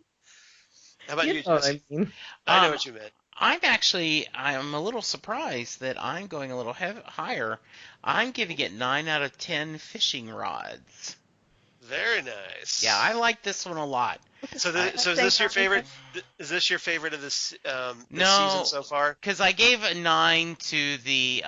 How about you, know what Jesse? I mean. I know what you meant. I'm a little surprised that I'm going a little higher. I'm giving it 9 out of 10 fishing rods. Very nice. Yeah, I like this one a lot. So is this your favorite? Is this your favorite of this No, season so far? Because I gave a 9 to the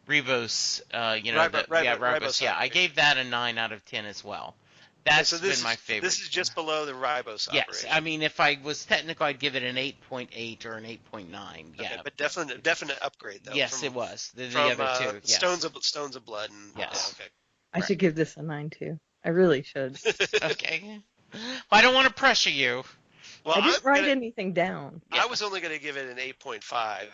Rebos. Ribos. Yeah, I gave that a 9 out of 10 as well. That's been my favorite. This is just below the Ribos Yes, operation. I mean, if I was technical, I'd give it an 8.8 or an 8.9. Yeah, okay, but definite upgrade though. Yes, it was. The from, other two. Yes. Stones of Blood. And, yes. Yeah, okay. I should give this a 9 too. I really should. Okay. Well, I don't want to pressure you. Well, I didn't write anything down. I was only going to give it an 8.5,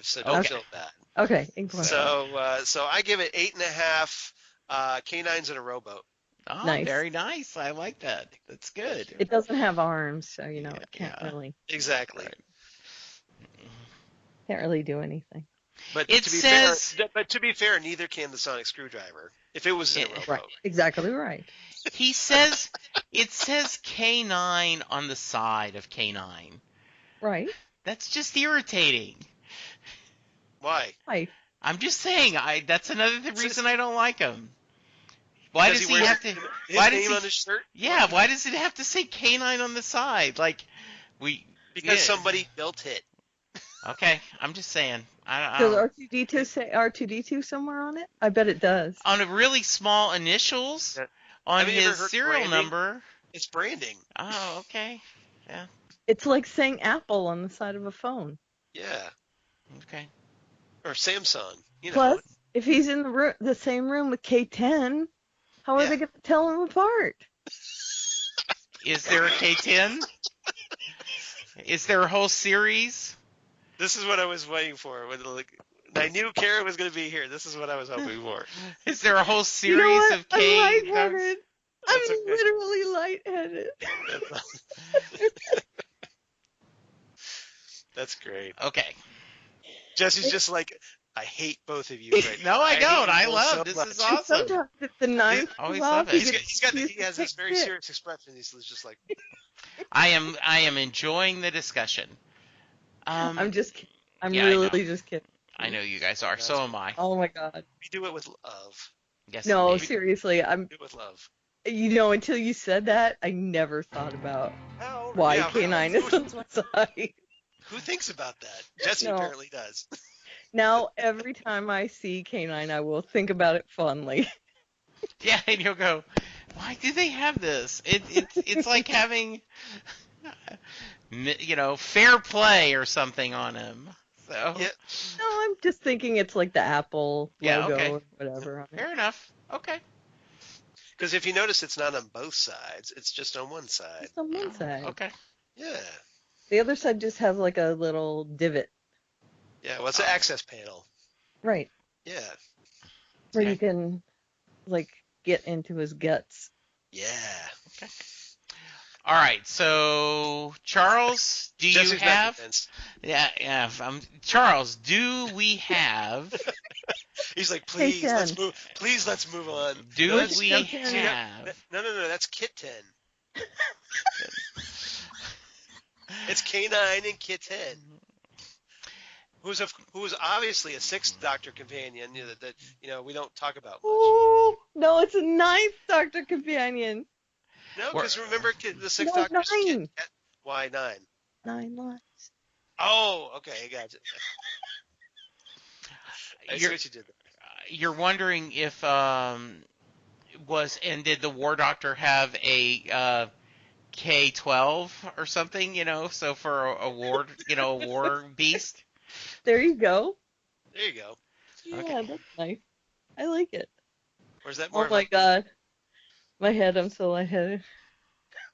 so don't feel bad. Okay. 8.5. So I give it 8.5 canines in a rowboat. Oh, Nice. Very nice. I like that. That's good. It doesn't have arms, so it can't Exactly. really do anything. But to be fair, neither can the sonic screwdriver. If it was in a rowboat. Right. Exactly right. He says it says K9 on the side of K9. Right. That's just irritating. Why? I'm just saying. That's another reason I don't like him. Why does he have to? His name on his shirt? Yeah. Why does it have to say K9 on the side? Because somebody built it. Okay, I'm just saying. Does R2D2 say R2D2 somewhere on it? I bet it does. On a really small initials on his serial number. It's branding. Oh, okay. Yeah. It's like saying Apple on the side of a phone. Yeah. Okay. Or Samsung. Plus, if he's in the same room with K10, how are they going to tell him apart? Is there a K10? Is there a whole series? This is what I was waiting for. I knew Karen was going to be here. This is what I was hoping for. Is there a whole series of K? I'm lightheaded. I'm literally lightheaded. That's great. Okay. Jesse's just like, I hate both of you right now. No, I don't. I love this. Is awesome. Sometimes it's the ninth. Always love it. He has this very serious expression. He's just like. I am enjoying the discussion. I'm really just kidding. I know you guys are. So am I. Oh my God. We do it with love. Yes. No, indeed. seriously, We do it with love. Until you said that, I never thought about why K9 is on my side. Who thinks about that? Jesse apparently does. Now, every time I see K9, I will think about it fondly. Yeah, and you'll go, why do they have this? It's like having, fair play or something on him. So. Yeah. No, I'm just thinking it's like the Apple logo okay. or whatever. On Fair enough. Okay. Because if you notice, it's not on both sides. It's just on one side. Just on one side. Okay. Yeah. The other side just has like a little divot. Yeah, well, it's an access panel. Right. Yeah. Where you can, get into his guts. Yeah. Okay. All right. So, Charles, do you have? Yeah. Charles, do we have? He's like, please, let's move. Please, let's move on. Do we have? No. That's Kit 10. It's K9 and Kit 10. who's obviously a sixth Doctor companion that we don't talk about much. Oh no, it's a ninth Doctor companion. No, because remember the sixth No, Doctor's nine. Why 9? 9 lives. Oh, okay, I got you. I see what you did there. You're wondering if did the War Doctor have a K-12 or something? So for a war, a war beast. There you go. There you go. Yeah, Okay. that's nice. I like it. Or is that more? Oh my God, my head! I'm so lightheaded.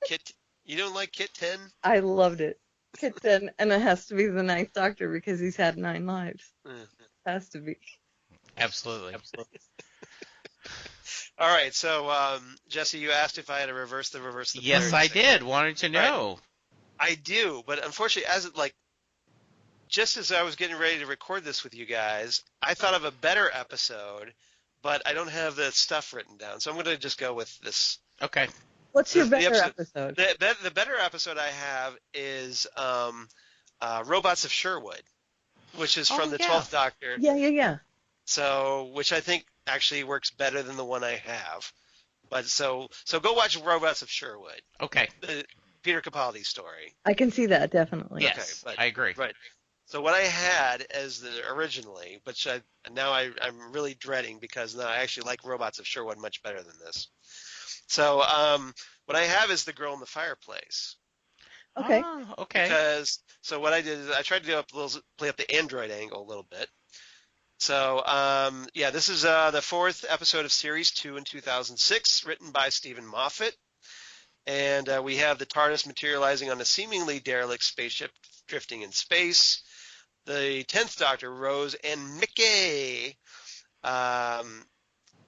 Kit? You don't like Kit 10? I loved it. Kit 10, and it has to be the ninth Doctor because he's had 9 lives. Has to be. Absolutely. All right, so Jesse, you asked if I had to reverse the Yes, I did. Wanted to know. Right. I do, but unfortunately, just as I was getting ready to record this with you guys, I thought of a better episode, but I don't have the stuff written down, so I'm going to just go with this. Okay. What's your better episode? The better episode I have is Robots of Sherwood, which is from the 12th Doctor. Yeah. So, which I think actually works better than the one I have. But so go watch Robots of Sherwood. Okay. The Peter Capaldi story. I can see that, definitely. Yes, okay, I agree. Right. So what I had as originally, but I'm really dreading because now I actually like Robots of Sherwood much better than this. So what I have is The Girl in the Fireplace. Okay. Oh, okay. So what I did is I tried to play up the android angle a little bit. So this is the 4th episode of Series 2 in 2006, written by Stephen Moffat. And we have the TARDIS materializing on a seemingly derelict spaceship drifting in space. The 10th Doctor, Rose, and Mickey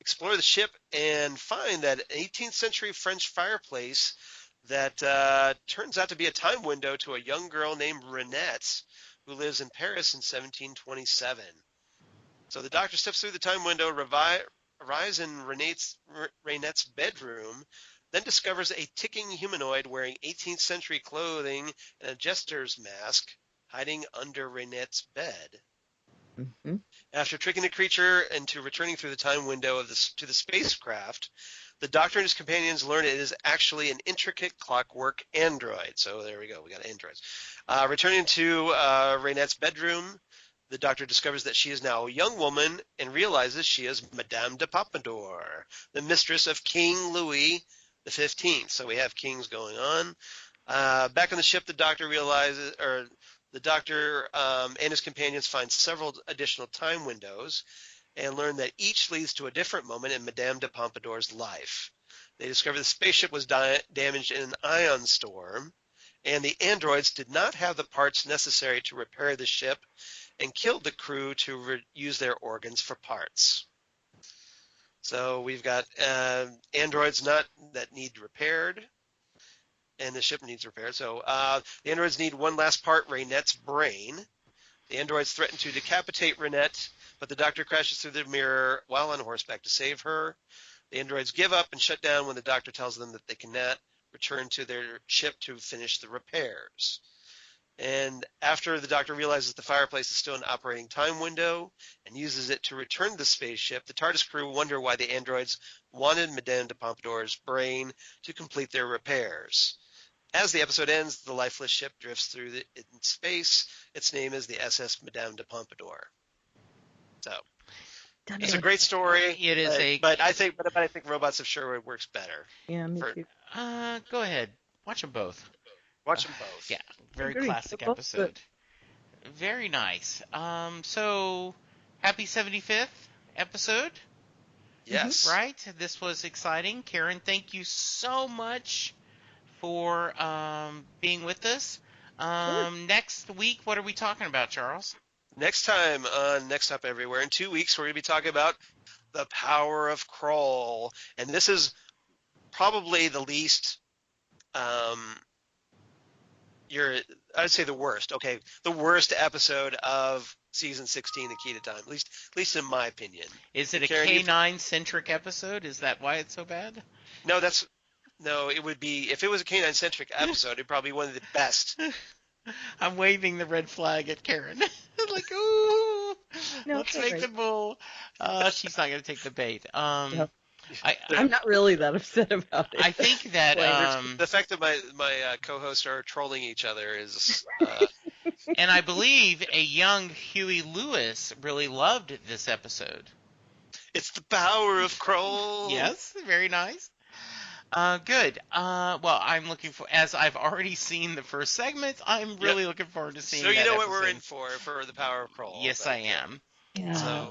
explore the ship and find that 18th century French fireplace that turns out to be a time window to a young girl named Renette who lives in Paris in 1727. So the Doctor steps through the time window, arrives in Renette's bedroom, then discovers a ticking humanoid wearing 18th century clothing and a jester's mask hiding under Renette's bed. Mm-hmm. After tricking the creature into returning through the time window to the spacecraft, the Doctor and his companions learn it is actually an intricate clockwork android. So there we go, we got androids. Returning to Renette's bedroom, the Doctor discovers that she is now a young woman and realizes she is Madame de Pompadour, the mistress of King Louis XV. So we have kings going on. Back on the ship, the Doctor and his companions find several additional time windows and learn that each leads to a different moment in Madame de Pompadour's life. They discover the spaceship was damaged in an ion storm, and the androids did not have the parts necessary to repair the ship and killed the crew to use their organs for parts. So we've got androids that need repaired, and the ship needs repaired. So the androids need one last part, Renette's brain. The androids threaten to decapitate Renette, but the Doctor crashes through the mirror while on horseback to save her. The androids give up and shut down when the Doctor tells them that they cannot return to their ship to finish the repairs. And after the Doctor realizes the fireplace is still an operating time window and uses it to return to the spaceship, the TARDIS crew wonder why the androids wanted Madame de Pompadour's brain to complete their repairs. As the episode ends, the lifeless ship drifts through in space. Its name is the SS Madame de Pompadour. So it's a great story. It is but I think Robots of Sherwood works better. Yeah, me too. Go ahead. Watch them both. Watch them both. Yeah, very classic episode. Very nice. So happy 75th episode. Yes. Right? This was exciting. Karen, thank you so much for being with us. Sure. Next week, what are we talking about, Charles? Next time on Next Up Everywhere, in 2 weeks, we're going to be talking about the power of Kroll. And this is probably the least, I'd say the worst. Okay, the worst episode of season 16 of Key to Time, at least in my opinion. Is it a Karen, K9-centric episode? Is that why it's so bad? No, it would be, if it was a K9-centric episode, it'd probably be one of the best I'm waving the red flag at Karen. Like, ooh, No, let's it's make all the bull. She's not going to take the bait. right. I I'm not really that upset about it. I think that The fact that my co-hosts are trolling each other is. And I believe a young Huey Lewis really loved this episode. It's the power of Kroll. Yes, very nice. Good. Well, I'm looking for, as I've already seen the first segment, I'm really looking forward to seeing So you that know what episode. we're in for the power of Kroll. Yes, I am. Yeah.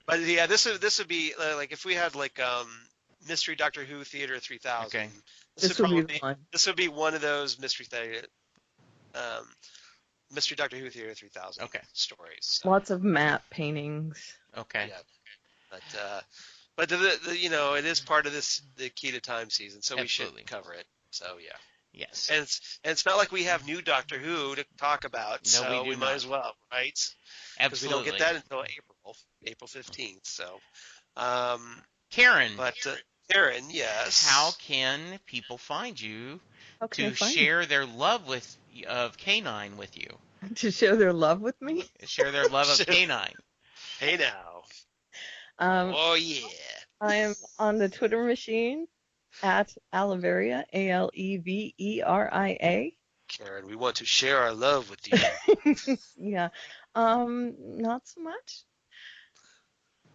But yeah, this would be like if we had like Mystery Doctor Who Theater 3000. Okay. This would be one. This would be one of those Mystery Doctor Who Theater 3000 stories. So. Lots of map paintings. Okay. Yeah. But it is part of the Key to Time season, so Absolutely. we should cover it. So yeah. Yes. And it's not like we have new Doctor Who to talk about, No, so we we might as well, right? Because we don't get that until April 15th. So, Karen. But Karen, yes. How can people find you to find share their love of K9 with you? To share their love with me? Share their love of K9. Hey now. Oh yeah. I am on the Twitter machine at Aliveria, Aleveria. Karen, we want to share our love with you. Yeah. Not so much.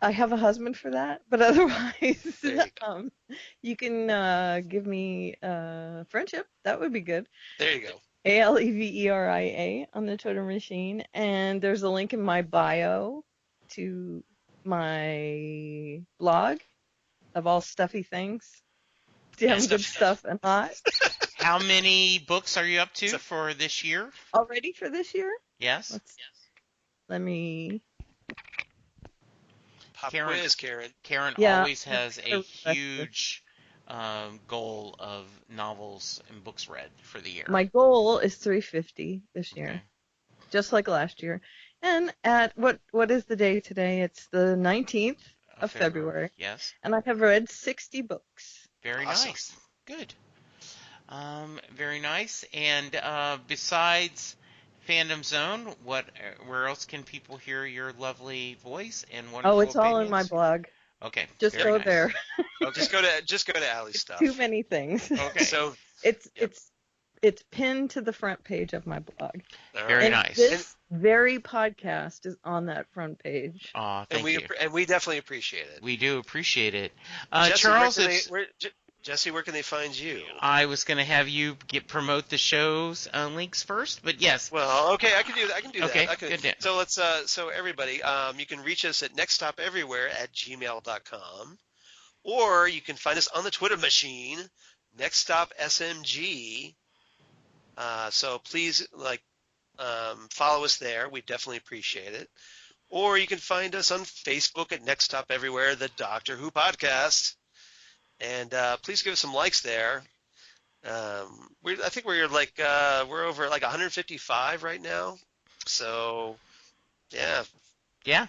I have a husband for that, but otherwise, you can give me friendship. That would be good. There you go. Aleveria on the Twitter machine, and there's a link in my bio to my blog of all stuffy things. Damn good stuff and hot. How many books are you up to for this year? Already for this year? Yes. Let me. Karen. Karen. Karen always has a huge goal of novels and books read for the year. My goal is 350 this year, just like last year. And at what is the day today? It's the 19th of February. Yes. And I have read 60 books. Very nice. Good. Very nice. And besides Fandom Zone, where else can people hear your lovely voice and wonderful it's all opinions? in my blog. Okay. Just go there. Just go to Allie's stuff. Too many things. Okay. So it's pinned to the front page of my blog. Very nice. This very podcast is on that front page. Aw, thank you. And we definitely appreciate it. We do appreciate it. Jesse, Charles, Jesse, where can they find you? I was going to have you promote the show's links first, but yes. Well, okay, I can do that. Okay, good. So let's so everybody, you can reach us at nextstopeverywhere@gmail.com, or you can find us on the Twitter machine, nextstopsmg. So please follow us there. We definitely appreciate it. Or you can find us on Facebook at Next Stop Everywhere, the Doctor Who podcast. And please give us some likes there. I think we're over 155 right now. So yeah,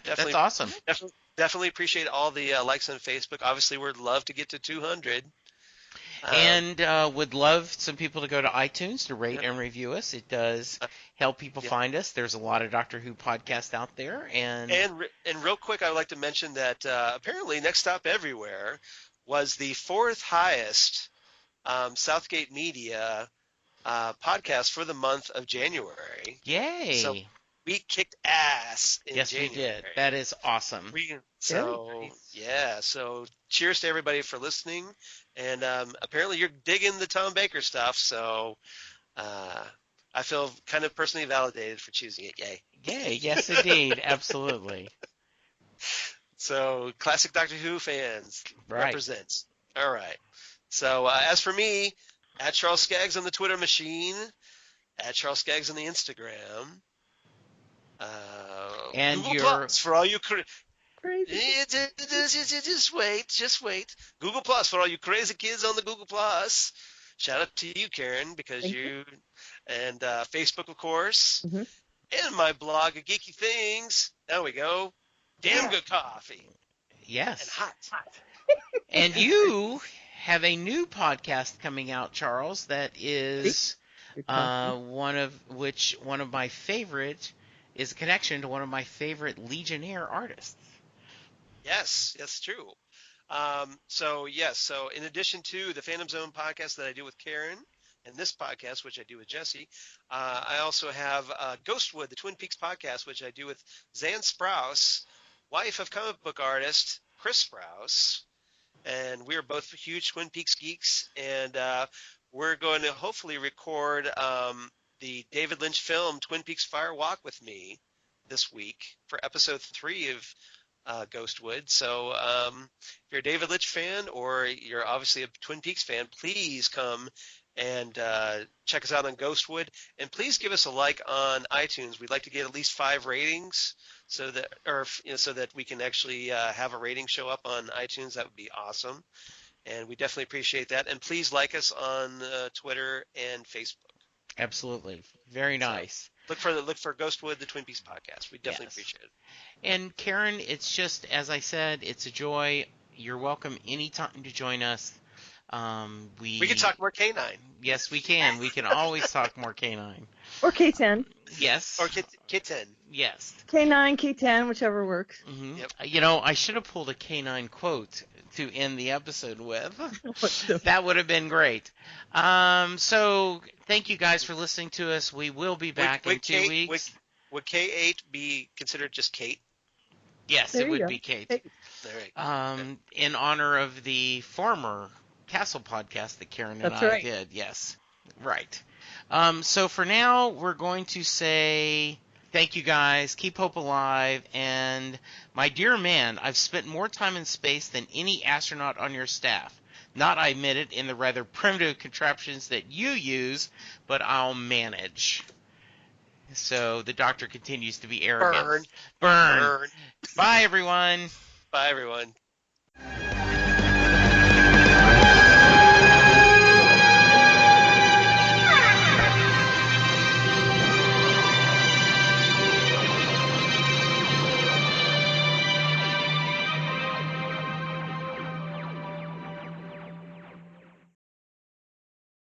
that's awesome. Definitely appreciate all the likes on Facebook. Obviously, we'd love to get to 200. And would love some people to go to iTunes to rate and review us. It does help people find us. There's a lot of Doctor Who podcasts out there. And real quick, I would like to mention that apparently Next Stop Everywhere was the 4th highest Southgate Media podcast for the month of January. Yay! So we kicked ass in January. We did. That is awesome. So cheers to everybody for listening. And apparently you're digging the Tom Baker stuff, so I feel kind of personally validated for choosing it. Yay. Yay, yes indeed. Absolutely. So classic Doctor Who fans represents. All right. So as for me, at Charles Skaggs on the Twitter machine, at Charles Skaggs on the Instagram. And Google Plus for all you just wait. Google Plus for all you crazy kids on the Google Plus. Shout out to you, Karen, because and Facebook, of course, and my blog of geeky things. There we go. Damn good coffee. Yes. And hot. And you have a new podcast coming out, Charles, that is one of my favorite is a connection to one of my favorite Legionnaire artists. Yes, that's true. So in addition to the Fandom Zone podcast that I do with Karen and this podcast, which I do with Jesse, I also have Ghostwood, the Twin Peaks podcast, which I do with Zan Sprouse, wife of comic book artist Chris Sprouse, and we are both huge Twin Peaks geeks, and we're going to hopefully record the David Lynch film Twin Peaks Fire Walk with me this week for episode 3 of Ghostwood. So if you're a David Lynch fan or you're obviously a Twin Peaks fan, please come and check us out on Ghostwood, and please give us a like on iTunes. We'd like to get at least 5 ratings so that we can actually have a rating show up on iTunes. That would be awesome, and we definitely appreciate that. And please like us on Twitter and Facebook. Absolutely, very nice. So look for Ghostwood, the Twin Peaks podcast. We definitely appreciate it. And Karen, it's just, as I said, it's a joy. You're welcome anytime to join us. We can talk more K9. Yes, we can. We can always talk more K9. Or K10. Yes. Or K10. Yes. K9, K10, whichever works. Mm-hmm. Yep. I should have pulled a K9 quote to end the episode with. That would have been great. So thank you guys for listening to us. We will be back in 2 weeks. Would K8 be considered just Kate? Yes, it would be Kate. There in honor of the former Castle podcast that Karen and I did. Yes. Right. So for now, we're going to say thank you guys. Keep hope alive. And my dear man, I've spent more time in space than any astronaut on your staff. Not, I admit it, in the rather primitive contraptions that you use, but I'll manage. So the Doctor continues to be arrogant. Burn. Bye, everyone. Bye, everyone.